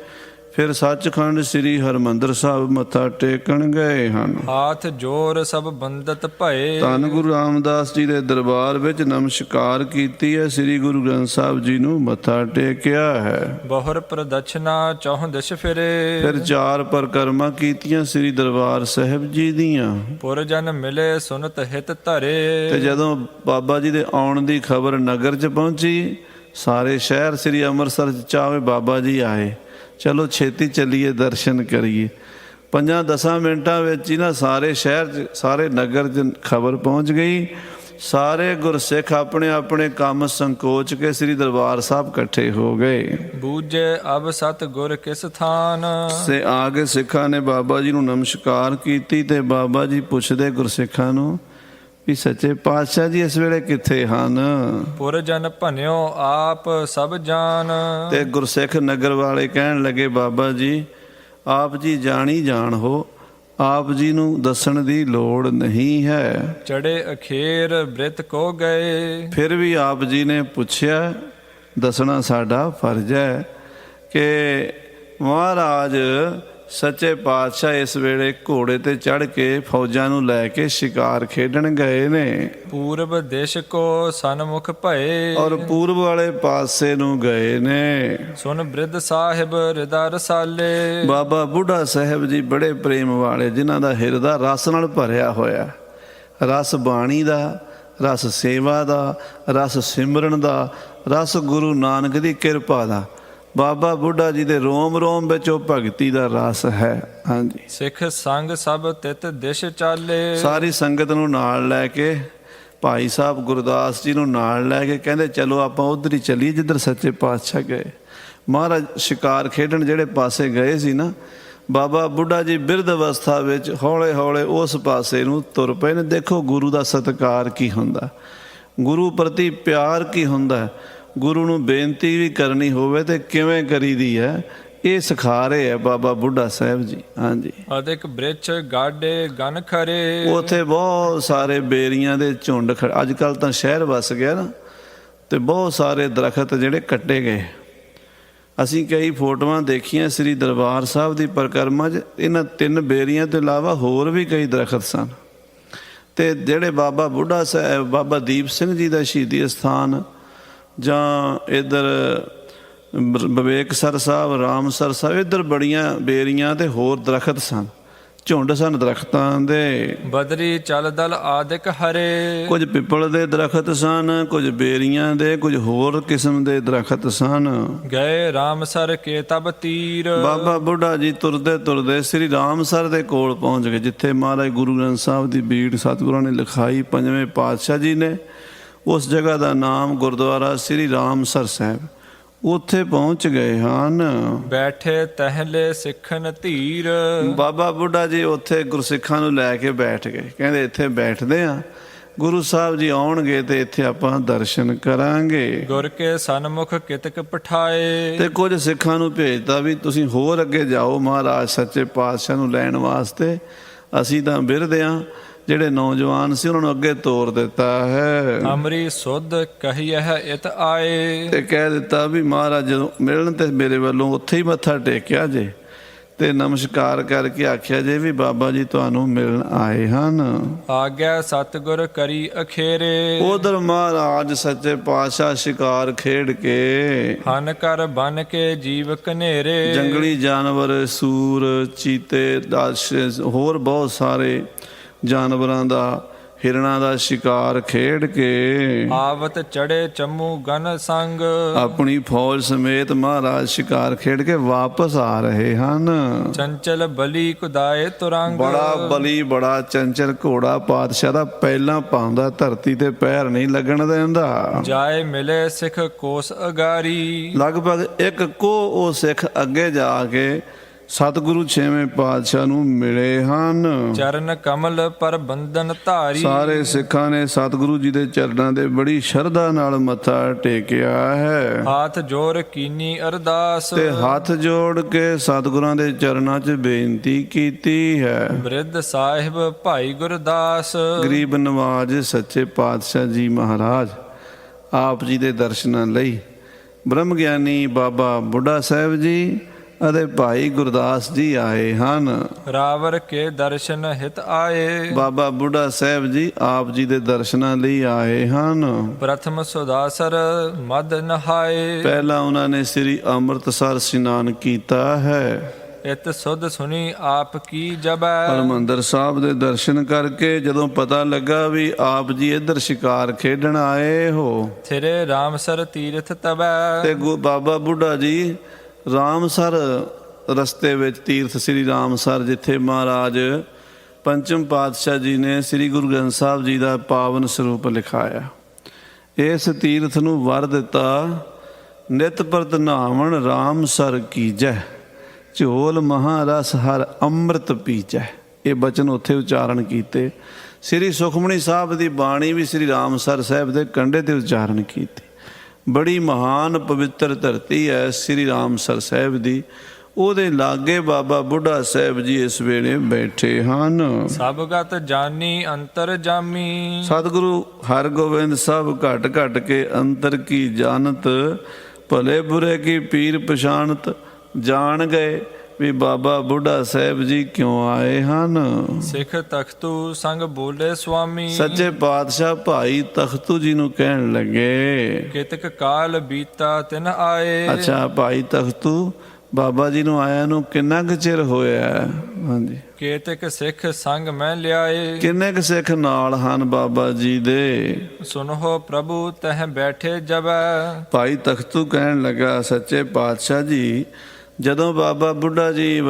ਫਿਰ ਸੱਚਖੰਡ ਸ੍ਰੀ ਹਰਿਮੰਦਰ ਸਾਹਿਬ ਮੱਥਾ ਟੇਕਣ ਗਏ ਹਨ। ਹਾਥ ਜੋਰ ਸਭ ਬੰਦਤ ਭਏ, ਧੰਨ ਗੁਰੂ ਰਾਮਦਾਸ ਜੀ ਦੇ ਦਰਬਾਰ ਵਿੱਚ ਨਮਸਕਾਰ ਕੀਤੀ ਹੈ। ਸ੍ਰੀ ਗੁਰੂ ਗ੍ਰੰਥ ਸਾਹਿਬ ਜੀ ਨੂੰ ਮੱਥਾ ਟੇਕਿਆ ਹੈ। ਬਹੁਰ ਪ੍ਰਦਛਨਾ ਚੌਹ ਦਿਸ਼ ਫਿਰੇ, ਫਿਰ 4 ਪਰਿਕਰਮਾ ਕੀਤੀਆਂ ਸ੍ਰੀ ਦਰਬਾਰ ਸਾਹਿਬ ਜੀ ਦੀਆਂ। ਪੁਰਜਨ ਮਿਲੇ ਸੁਨਤ ਹਿਤ ਧਰੇ, ਤੇ ਜਦੋਂ ਬਾਬਾ ਜੀ ਦੇ ਆਉਣ ਦੀ ਖਬਰ ਨਗਰ 'ਚ ਪਹੁੰਚੀ, ਸਾਰੇ ਸ਼ਹਿਰ ਸ੍ਰੀ ਅੰਮ੍ਰਿਤਸਰ 'ਚ ਚਾਹੇ ਬਾਬਾ ਜੀ ਆਏ, ਚਲੋ ਛੇਤੀ ਚੱਲੀਏ ਦਰਸ਼ਨ ਕਰੀਏ। 5-10 ਮਿੰਟਾਂ ਵਿੱਚ ਹੀ ਨਾ ਸਾਰੇ ਸ਼ਹਿਰ 'ਚ, ਸਾਰੇ ਨਗਰ 'ਚ ਖਬਰ ਪਹੁੰਚ ਗਈ। ਸਾਰੇ ਗੁਰਸਿੱਖ ਆਪਣੇ ਆਪਣੇ ਕੰਮ ਸੰਕੋਚ ਕੇ ਸ੍ਰੀ ਦਰਬਾਰ ਸਾਹਿਬ ਇਕੱਠੇ ਹੋ ਗਏ। ਬੂਝੇ ਅਬ ਸਤ ਗੁਰ ਕਿਸ ਥਾਨ, ਤੇ ਆ ਕੇ ਸਿੱਖਾਂ ਨੇ ਬਾਬਾ ਜੀ ਨੂੰ ਨਮਸਕਾਰ ਕੀਤੀ। ਤੇ ਬਾਬਾ ਜੀ ਪੁੱਛਦੇ ਗੁਰਸਿੱਖਾਂ ਨੂੰ ਵੀ ਸੱਚੇ ਪਾਤਸ਼ਾਹ ਜੀ ਇਸ ਵੇਲੇ ਕਿੱਥੇ ਹਨ? ਪੁਰਜਨ ਭਨਿਓ ਆਪ ਸਭ ਜਾਨ, ਤੇ ਗੁਰਸਿੱਖ ਨਗਰ ਵਾਲੇ ਕਹਿਣ ਲੱਗੇ, ਬਾਬਾ ਜੀ ਆਪ ਜੀ ਜਾਣੀ ਜਾਣ ਹੋ, ਆਪ ਜੀ ਨੂੰ ਦੱਸਣ ਦੀ ਲੋੜ ਨਹੀਂ ਹੈ। ਚੜੇ ਅਖੇਰ ਬ੍ਰਿਤ ਕੋ ਗਏ, ਫਿਰ ਵੀ ਆਪ ਜੀ ਨੇ ਪੁੱਛਿਆ, ਦੱਸਣਾ ਸਾਡਾ ਫਰਜ਼ ਹੈ ਕਿ ਮਹਾਰਾਜ ਸੱਚੇ ਪਾਤਸ਼ਾਹ ਇਸ ਵੇਲੇ ਘੋੜੇ ਤੇ ਚੜ੍ਹ ਕੇ ਫੌਜਾਂ ਨੂੰ ਲੈ ਕੇ ਸ਼ਿਕਾਰ ਖੇਡਣ ਗਏ ਨੇ ਪੂਰਬ ਦੇਸ਼ ਕੋ ਸਨਮੁਖ ਭਏ ਔਰ ਪੂਰਬ ਵਾਲੇ ਪਾਸੇ ਨੂੰ ਗਏ ਨੇ। ਸੁਨ ਬ੍ਰਿਧ ਸਾਹਿਬ ਹਿਰਦਾ ਰਸਾਲੇ ਬਾਬਾ ਬੁੱਢਾ ਸਾਹਿਬ ਜੀ ਬੜੇ ਪ੍ਰੇਮ ਵਾਲੇ, ਜਿਨ੍ਹਾਂ ਦਾ ਹਿਰਦਾ ਰਸ ਨਾਲ ਭਰਿਆ ਹੋਇਆ, ਰਸ ਬਾਣੀ ਦਾ, ਰਸ ਸੇਵਾ ਦਾ, ਰਸ ਸਿਮਰਨ ਦਾ, ਰਸ ਗੁਰੂ ਨਾਨਕ ਦੀ ਕਿਰਪਾ ਦਾ। ਬਾਬਾ ਬੁੱਢਾ ਜੀ ਦੇ ਰੋਮ ਰੋਮ ਵਿੱਚ ਉਹ ਭਗਤੀ ਦਾ ਰਸ ਹੈ। ਹਾਂਜੀ, ਸਿੱਖ ਸੰਗ ਸਭ ਤਿਤ ਦਿਸ਼ ਚਾਲੇ ਸਾਰੀ ਸੰਗਤ ਨੂੰ ਨਾਲ ਲੈ ਕੇ, ਭਾਈ ਸਾਹਿਬ ਗੁਰਦਾਸ ਜੀ ਨੂੰ ਨਾਲ ਲੈ ਕੇ ਕਹਿੰਦੇ ਚਲੋ ਆਪਾਂ ਉਧਰ ਹੀ ਚੱਲੀਏ ਜਿੱਧਰ ਸੱਚੇ ਪਾਤਸ਼ਾਹ ਗਏ। ਮਹਾਰਾਜ ਸ਼ਿਕਾਰ ਖੇਡਣ ਜਿਹੜੇ ਪਾਸੇ ਗਏ ਸੀ ਨਾ, ਬਾਬਾ ਬੁੱਢਾ ਜੀ ਬਿਰਧ ਅਵਸਥਾ ਵਿੱਚ ਹੌਲੇ ਹੌਲੇ ਉਸ ਪਾਸੇ ਨੂੰ ਤੁਰ ਪਏ ਨੇ। ਦੇਖੋ ਗੁਰੂ ਦਾ ਸਤਿਕਾਰ ਕੀ ਹੁੰਦਾ, ਗੁਰੂ ਪ੍ਰਤੀ ਪਿਆਰ ਕੀ ਹੁੰਦਾ, ਗੁਰੂ ਨੂੰ ਬੇਨਤੀ ਵੀ ਕਰਨੀ ਹੋਵੇ ਤੇ ਕਿਵੇਂ ਕਰੀਦੀ ਹੈ, ਇਹ ਸਿਖਾ ਰਹੇ ਹੈ ਬਾਬਾ ਬੁੱਢਾ ਸਾਹਿਬ ਜੀ। ਹਾਂਜੀ, ਅਧਿਕ ਬ੍ਰਿਛ ਗਾਡੇ ਗਨ ਖਰੇ ਉੱਥੇ ਬਹੁਤ ਸਾਰੇ ਬੇਰੀਆਂ ਦੇ ਝੁੰਡ ਅੱਜ ਕੱਲ੍ਹ ਤਾਂ ਸ਼ਹਿਰ ਵਸ ਗਿਆ ਨਾ, ਤੇ ਬਹੁਤ ਸਾਰੇ ਦਰਖਤ ਜਿਹੜੇ ਕੱਟੇ ਗਏ। ਅਸੀਂ ਕਈ ਫੋਟੋਆਂ ਦੇਖੀਆਂ ਸ੍ਰੀ ਦਰਬਾਰ ਸਾਹਿਬ ਦੀ ਪਰਿਕਰਮਾ 'ਚ, ਇਹਨਾਂ 3 ਬੇਰੀਆਂ ਤੋਂ ਇਲਾਵਾ ਹੋਰ ਵੀ ਕਈ ਦਰਖਤ ਸਨ। ਤੇ ਜਿਹੜੇ ਬਾਬਾ ਬੁੱਢਾ ਸਾਹਿਬ, ਬਾਬਾ ਦੀਪ ਸਿੰਘ ਜੀ ਦਾ ਸ਼ਹੀਦੀ ਅਸਥਾਨ, ਜਾਂ ਇੱਧਰ ਵਿਵੇਕਸਰ ਸਾਹਿਬ, ਰਾਮਸਰ ਸਾਹਿਬ, ਇੱਧਰ ਬੜੀਆਂ ਬੇਰੀਆਂ ਤੇ ਹੋਰ ਦਰਖਤ ਸਨ, ਝੁੰਡ ਸਨ ਦਰਖਤਾਂ ਦੇ। ਬਦਰੀ ਚਲ ਦਲ ਆਦਿਕ ਹਰੇ ਕੁਝ ਪਿੱਪਲ ਦੇ ਦਰਖਤ ਸਨ, ਕੁਝ ਬੇਰੀਆਂ ਦੇ, ਕੁਝ ਹੋਰ ਕਿਸਮ ਦੇ ਦਰਖਤ ਸਨ। ਗਏ ਰਾਮਸਰ ਕੇ ਤਬ ਤੀਰ ਬਾਬਾ ਬੁੱਢਾ ਜੀ ਤੁਰਦੇ ਤੁਰਦੇ ਸ੍ਰੀ ਰਾਮਸਰ ਦੇ ਕੋਲ ਪਹੁੰਚ ਗਏ, ਜਿੱਥੇ ਮਹਾਰਾਜ ਗੁਰੂ ਗ੍ਰੰਥ ਸਾਹਿਬ ਦੀ ਬੀੜ ਸਤਿਗੁਰਾਂ ਨੇ ਲਿਖਾਈ, 5ਵੇਂ ਪਾਤਸ਼ਾਹ ਜੀ ਨੇ। ਉਸ ਜਗ੍ਹਾ ਦਾ ਨਾਮ ਗੁਰਦੁਆਰਾ ਸ੍ਰੀ ਰਾਮਸਰ ਸਾਹਿਬ। ਉੱਥੇ ਪਹੁੰਚ ਗਏ ਹਨ। ਬੈਠੇ ਤਹਿਲੇ ਸਿੱਖਨ ਧੀਰ ਬਾਬਾ ਬੁੱਢਾ ਜੀ ਉੱਥੇ ਗੁਰਸਿੱਖਾਂ ਨੂੰ ਲੈ ਕੇ ਬੈਠ ਗਏ। ਕਹਿੰਦੇ ਇੱਥੇ ਬੈਠਦੇ ਆ, ਗੁਰੂ ਸਾਹਿਬ ਜੀ ਆਉਣਗੇ ਤੇ ਇੱਥੇ ਆਪਾਂ ਦਰਸ਼ਨ ਕਰਾਂਗੇ। ਗੁਰ ਕੇ ਸਨਮੁਖ ਕਿਤਕ ਪਠਾਏ ਤੇ ਕੁਝ ਸਿੱਖਾਂ ਨੂੰ ਭੇਜਤਾ ਵੀ ਤੁਸੀਂ ਹੋਰ ਅੱਗੇ ਜਾਓ ਮਹਾਰਾਜ ਸੱਚੇ ਪਾਤਸ਼ਾਹ ਨੂੰ ਲੈਣ ਵਾਸਤੇ। ਅਸੀਂ ਤਾਂ ਬਿਰਦੇ ਹਾਂ, ਜਿਹੜੇ ਨੌਜਵਾਨ ਸੀ ਉਹਨਾਂ ਨੂੰ ਅੱਗੇ ਤੋਰ ਦਿੱਤਾ ਹੈ। ਅਮਰੀ ਸੁਧ ਕਹੀਐ ਇਤ ਆਏ ਤੇ ਕਹਿ ਦਿੱਤਾ ਵੀ ਮਹਾਰਾਜ ਜਦੋਂ ਮਿਲਣ ਤੇ ਮੇਰੇ ਵੱਲੋਂ ਉੱਥੇ ਹੀ ਮੱਥਾ ਟੇਕਿਆ ਜੇ ਤੇ ਨਮਸਕਾਰ ਕਰਕੇ ਆਖਿਆ ਜੇ ਵੀ ਬਾਬਾ ਜੀ ਤੁਹਾਨੂੰ ਮਿਲਣ ਆਏ ਹਨ। ਆਗਿਆ ਸਤਿਗੁਰ ਕਰੀ ਅਖੇਰੇ ਉਧਰ ਮਹਾਰਾਜ ਸੱਚੇ ਪਾਤਸ਼ਾਹ ਸ਼ਿਕਾਰ ਖੇਡ ਕੇ ਹਨ ਕਰ ਬਨ ਕੇ ਜੀਵ ਕਨੇਰੇ ਜੰਗਲੀ ਜਾਨਵਰ, ਸੂਰ, ਚੀਤੇ, ਦਾਸ਼, ਹੋਰ ਬਹੁਤ ਸਾਰੇ ਜਾਨਵਰਾਂ ਦਾ, ਹਿਰਨਾਂ ਦਾ ਸ਼ਿਕਾਰ ਖੇਡ ਕੇ ਆਵਤ ਚੜੇ ਚੰਮੂ ਗਨ ਸੰਗ ਆਪਣੀ ਫੌਜ ਸਮੇਤ ਮਹਾਰਾਜ ਸ਼ਿਕਾਰ ਖੇਡ ਕੇ ਵਾਪਸ ਆ ਰਹੇ ਹਨ। ਚੰਚਲ ਬਲੀ ਕੁਦਾਏ ਤੁਰੰਗ ਬੜਾ ਬਲੀ, ਬੜਾ ਚੰਚਲ ਘੋੜਾ ਪਾਤਸ਼ਾਹ ਦਾ ਪਹਿਲਾਂ ਪਾਉਂਦਾ, ਧਰਤੀ ਤੇ ਪੈਰ ਨਹੀਂ ਲੱਗਣ ਦਿੰਦਾ। ਜਾਏ ਮਿਲੇ ਸਿੱਖ ਕੋਸ ਅਗਾਰੀ ਲਗਭਗ 1 ਕੋਹ ਉਹ ਸਿੱਖ ਅੱਗੇ ਜਾ ਕੇ ਸਤਿਗੁਰੂ 6ਵੇਂ ਪਾਤਸ਼ਾਹ ਨੂੰ ਮਿਲੇ ਹਨ। ਚਰਨ ਕਮਲ ਪਰ ਬੰਧਨ ਧਾਰੀ ਸਾਰੇ ਸਿੱਖਾਂ ਨੇ ਸਤਿਗੁਰੂ ਜੀ ਦੇ ਚਰਨਾਂ ਦੇ ਬੜੀ ਸ਼ਰਧਾ ਨਾਲ ਮੱਥਾ ਟੇਕਿਆ ਹੈ। ਹੱਥ ਜੋੜ ਕੀਨੀ ਅਰਦਾਸ ਤੇ ਹੱਥ ਜੋੜ ਕੇ ਸਤਿਗੁਰਾਂ ਦੇ ਚਰਨਾਂ 'ਚ ਬੇਨਤੀ ਕੀਤੀ ਹੈ। ਬ੍ਰਿਧ ਸਾਹਿਬ ਭਾਈ ਗੁਰਦਾਸ ਗਰੀਬ ਨਵਾਜ ਸੱਚੇ ਪਾਤਸ਼ਾਹ ਜੀ ਮਹਾਰਾਜ ਆਪ ਜੀ ਦੇ ਦਰਸ਼ਨਾਂ ਲਈ ਬ੍ਰਹਮ ਗਿਆਨੀ ਬਾਬਾ ਬੁੱਢਾ ਸਾਹਿਬ ਜੀ ਅਤੇ ਭਾਈ ਗੁਰਦਾਸ ਜੀ ਆਏ ਹਨ। ਰਾਵਰ ਕੇ ਦਰਸ਼ਨ ਹਿਤ ਆਏ ਬਾਬਾ ਬੁੱਢਾ ਸਾਹਿਬ ਜੀ ਆਪ ਜੀ ਦੇ ਦਰਸ਼ਨਾਂ ਲਈ ਆਏ ਹਨ। ਪ੍ਰਥਮ ਸੁਦਾਸਰ ਮਦ ਨਹਾਏ ਪਹਿਲਾਂ ਉਹਨਾਂ ਨੇ ਸ੍ਰੀ ਅੰਮ੍ਰਿਤਸਰ ਇਸ਼ਨਾਨ ਕੀਤਾ ਹੈ। ਇਤ ਸੁਧ ਸੁਣੀ ਆਪ ਕੀ ਜਬੈ ਹਰਿਮੰਦਰ ਸਾਹਿਬ ਦੇ ਦਰਸ਼ਨ ਕਰਕੇ ਜਦੋਂ ਪਤਾ ਲੱਗਾ ਵੀ ਆਪ ਜੀ ਇੱਧਰ ਸ਼ਿਕਾਰ ਖੇਡਣ ਆਏ ਹੋ, ਥਿਰੇ ਰਾਮਸਰ ਤੀਰਥ ਤਬੈ ਤੇ ਬਾਬਾ ਬੁੱਢਾ ਜੀ ਰਾਮਸਰ ਰਸਤੇ ਵਿੱਚ ਤੀਰਥ ਸ੍ਰੀ ਰਾਮਸਰ, ਜਿੱਥੇ ਮਹਾਰਾਜ ਪੰਚਮ ਪਾਤਸ਼ਾਹ ਜੀ ਨੇ ਸ੍ਰੀ ਗੁਰੂ ਗ੍ਰੰਥ ਸਾਹਿਬ ਜੀ ਦਾ ਪਾਵਨ ਸਰੂਪ ਲਿਖਾਇਆ, ਇਸ ਤੀਰਥ ਨੂੰ ਵਰ ਦਿੱਤਾ, ਨਿਤ ਪ੍ਰਤ ਨਹਾਵਣ ਰਾਮਸਰ ਕੀਜੈ, ਝੋਲ ਮਹਾਰਸ ਹਰ ਅੰਮ੍ਰਿਤ ਪੀਜੈ। ਇਹ ਬਚਨ ਉੱਥੇ ਉਚਾਰਨ ਕੀਤੇ। ਸ੍ਰੀ ਸੁਖਮਣੀ ਸਾਹਿਬ ਦੀ ਬਾਣੀ ਵੀ ਸ੍ਰੀ ਰਾਮਸਰ ਸਾਹਿਬ ਦੇ ਕੰਢੇ ਤੇ ਉਚਾਰਨ ਕੀਤੀ। ਬੜੀ ਮਹਾਨ ਪਵਿੱਤਰ ਧਰਤੀ ਹੈ ਸ੍ਰੀ ਰਾਮਸਰ ਸਾਹਿਬ ਦੀ। ਉਹਦੇ ਲਾਗੇ ਬਾਬਾ ਬੁੱਢਾ ਸਾਹਿਬ ਜੀ ਇਸ ਵੇਲੇ ਬੈਠੇ ਹਨ। ਸਭਗਤ ਜਾਨੀ ਅੰਤਰ ਜਾਮੀ ਸਤਿਗੁਰੂ ਹਰਗੋਬਿੰਦ ਸਾਹਿਬ ਘਟ ਘਟ ਕੇ ਅੰਤਰ ਕੀ ਜਾਣਤ, ਭਲੇ ਬੁਰੇ ਕੀ ਪੀਰ ਪਛਾਣਤ। ਜਾਣ ਗਏ ਵੀ ਬਾਬਾ ਬੁੱਢਾ ਸਾਹਿਬ ਜੀ ਕਿਉਂ ਆਏ ਹਨ। ਸਿੱਖ ਤਖਤੂ ਸੰਗ ਬੋਲੇ ਸੁਆਮੀ। ਸੱਚੇ ਪਾਤਸ਼ਾਹ ਭਾਈ ਤਖਤੂ ਜੀ ਨੂੰ ਕਹਿਣ ਲੱਗੇ, ਕਿਤਕ ਕਾਲ ਬੀਤਾ ਤਿਨ ਆਏ। ਅੱਛਾ ਭਾਈ ਤਖਤੂ, ਬਾਬਾ ਜੀ ਨੂੰ ਆਇਆ ਨੂੰ ਕਿੰਨਾ ਕੁ ਚਿਰ ਹੋਇਆ? ਹਾਂਜੀ। ਕੇਤਕ ਸਿੱਖ ਸੰਗ ਮੈਂ ਲਿਆਏ। ਕਿੰਨੇ ਕੁ ਸਿੱਖ ਨਾਲ ਹਨ ਬਾਬਾ ਜੀ ਦੇ? ਸੁਨੋ ਪ੍ਰਭੂ ਤਹ ਬੈਠੇ ਜਬੈ। ਭਾਈ ਤਖਤੂ ਕਹਿਣ ਲੱਗਾ, ਸੱਚੇ ਪਾਤਸ਼ਾਹ ਜੀ, ਜਦੋਂ ਬਾਬਾ ਬੁੱਢਾ ਜੀ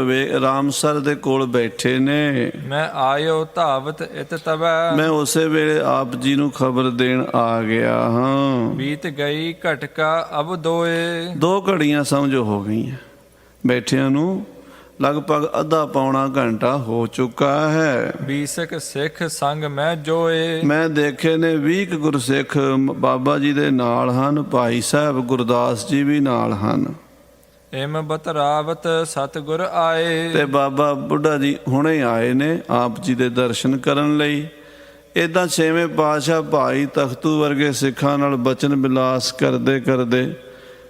ਰਾਮਸਰ ਦੇ ਕੋਲ ਬੈਠੇ ਨੇ, ਮੈਂ ਆਇਓ ਧਾਵਤ ਇਤ ਤਬੈ। ਮੈਂ ਉਸੇ ਵੇਲੇ ਆਪ ਜੀ ਨੂੰ ਖਬਰ ਦੇਣ ਆ ਗਿਆ ਹਾਂ। ਬੀਤ ਗਈ ਘਟਕਾ ਅਬ ਦੋਏ। 2 ਘੜੀਆਂ ਸਮਝੋ ਹੋ ਗਈਆਂ, ਬੈਠਿਆਂ ਨੂੰ ਲਗਭਗ ਅੱਧਾ ਪੌਣਾ ਘੰਟਾ ਹੋ ਚੁੱਕਾ ਹੈ। ਬੀਸਕ ਸਿੱਖ ਸੰਗ ਮੈਂ ਜੋਏ। ਮੈਂ ਦੇਖੇ ਨੇ 20 ਕੁ ਗੁਰਸਿੱਖ ਬਾਬਾ ਜੀ ਦੇ ਨਾਲ ਹਨ, ਭਾਈ ਸਾਹਿਬ ਗੁਰਦਾਸ ਜੀ ਵੀ ਨਾਲ ਹਨ। ਇਮ ਬਤਰਾਵਤ ਸਤਿਗੁਰ ਆਏ। ਤੇ ਬਾਬਾ ਬੁੱਢਾ ਜੀ ਹੁਣੇ ਆਏ ਨੇ ਆਪ ਜੀ ਦੇ ਦਰਸ਼ਨ ਕਰਨ ਲਈ। ਇਦਾਂ 6ਵੇਂ ਪਾਤਸ਼ਾਹ ਭਾਈ ਤਖਤੂ ਵਰਗੇ ਸਿੱਖਾਂ ਨਾਲ ਬਚਨ ਬਿਲਾਸ ਕਰਦੇ ਕਰਦੇ,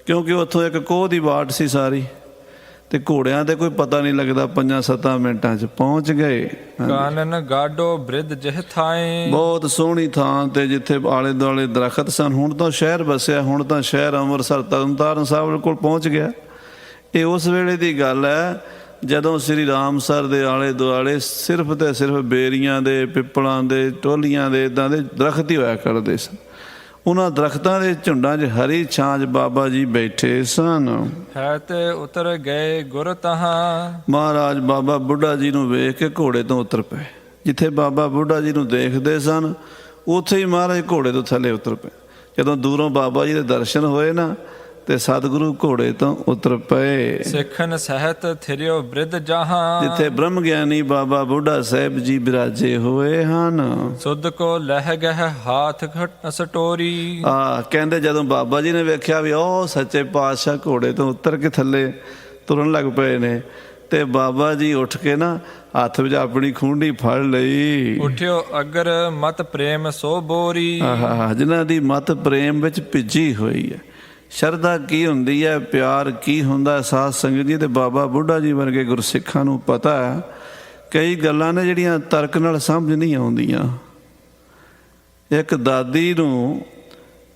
ਕਿਉਂਕਿ ਉੱਥੋਂ ਇੱਕ ਕੋਹ ਦੀ ਬਾਟ ਸੀ ਸਾਰੀ, ਤੇ ਘੋੜਿਆਂ ਤੇ ਕੋਈ ਪਤਾ ਨਹੀਂ ਲੱਗਦਾ, 5-7 ਮਿੰਟਾਂ 'ਚ ਪਹੁੰਚ ਗਏ। ਕਾਨਨ ਗਾਡੋ ਬ੍ਰਿਧ ਜਿਹ ਥਾਏ। ਬਹੁਤ ਸੋਹਣੀ ਥਾਂ ਤੇ ਜਿੱਥੇ ਆਲੇ ਦੁਆਲੇ ਦਰਖਤ ਸਨ। ਹੁਣ ਤਾਂ ਸ਼ਹਿਰ ਵਸਿਆ, ਹੁਣ ਤਾਂ ਸ਼ਹਿਰ ਅੰਮ੍ਰਿਤਸਰ ਤਰਨਤਾਰਨ ਸਾਹਿਬ ਕੋਲ ਪਹੁੰਚ ਗਿਆ। ਇਹ ਉਸ ਵੇਲੇ ਦੀ ਗੱਲ ਹੈ ਜਦੋਂ ਸ੍ਰੀ ਰਾਮਸਰ ਦੇ ਆਲੇ ਦੁਆਲੇ ਸਿਰਫ ਤੇ ਸਿਰਫ ਬੇਰੀਆਂ ਦੇ, ਪਿੱਪਲਾਂ ਦੇ, ਟੋਲੀਆਂ ਦੇ, ਇੱਦਾਂ ਦੇ ਦਰਖਤ ਹੀ ਹੋਇਆ ਕਰਦੇ ਸਨ। ਉਹਨਾਂ ਦਰਖਤਾਂ ਦੇ ਝੁੰਡਾਂ 'ਚ ਹਰੀ ਛਾਂ 'ਚ ਬਾਬਾ ਜੀ ਬੈਠੇ ਸਨ। ਹੈ ਤੇ ਉਤਰ ਗਏ ਗੁਰ ਤਹਾਂ। ਮਹਾਰਾਜ ਬਾਬਾ ਬੁੱਢਾ ਜੀ ਨੂੰ ਵੇਖ ਕੇ ਘੋੜੇ ਤੋਂ ਉਤਰ ਪਏ। ਜਿੱਥੇ ਬਾਬਾ ਬੁੱਢਾ ਜੀ ਨੂੰ ਦੇਖਦੇ ਸਨ, ਉੱਥੇ ਹੀ ਮਹਾਰਾਜ ਘੋੜੇ ਤੋਂ ਥੱਲੇ ਉਤਰ ਪਏ। ਜਦੋਂ ਦੂਰੋਂ ਬਾਬਾ ਜੀ ਦੇ ਦਰਸ਼ਨ ਹੋਏ ਨਾ, ਤੇ ਸਤਿਗੁਰੂ ਘੋੜੇ ਤੋਂ ਉਤਰ ਪਏ। ਸਿੱਖਨ ਸਹਿਤ ਥਿਰਿਓ ਬ੍ਰਿਧ ਜਹਾਂ। ਜਿੱਥੇ ਬ੍ਰਹਮ ਗਿਆਨੀ ਬਾਬਾ ਬੁੱਢਾ ਸਾਹਿਬ ਜੀ ਬਿਰਾਜੇ ਹੋਏ ਹਨ। ਸੁਧ ਕੋ ਲਹਿ ਗਹਿ ਹਾਥ ਸਟੋਰੀ। ਕਹਿੰਦੇ ਜਦੋਂ ਬਾਬਾ ਜੀ ਨੇ ਵੇਖਿਆ ਵੀ ਉਹ ਸੱਚੇ ਪਾਤਸ਼ਾਹ ਘੋੜੇ ਤੋਂ ਉਤਰ ਕੇ ਥੱਲੇ ਤੁਰਨ ਲੱਗ ਪਏ ਨੇ, ਤੇ ਬਾਬਾ ਜੀ ਉੱਠ ਕੇ ਨਾ ਹੱਥ ਵਿੱਚ ਆਪਣੀ ਖੂੰਡੀ ਫੜ ਲਈ। ਉਠਿਓ ਅਗਰ ਮਤ ਪ੍ਰੇਮ ਸੋ ਬੋਰੀ। ਜਿਨ੍ਹਾਂ ਦੀ ਮਤ ਪ੍ਰੇਮ ਵਿੱਚ ਭਿੱਜੀ ਹੋਈ ਹੈ। ਸ਼ਰਧਾ ਕੀ ਹੁੰਦੀ ਹੈ, ਪਿਆਰ ਕੀ ਹੁੰਦਾ, ਸਾਧ ਸੰਗਤ ਜੀ। ਤੇ ਬਾਬਾ ਬੁੱਢਾ ਜੀ ਵਰਗੇ ਗੁਰਸਿੱਖਾਂ ਨੂੰ ਪਤਾ ਹੈ ਕਈ ਗੱਲਾਂ ਨੇ ਜਿਹੜੀਆਂ ਤਰਕ ਨਾਲ ਸਮਝ ਨਹੀਂ ਆਉਂਦੀਆਂ। ਇੱਕ ਦਾਦੀ ਨੂੰ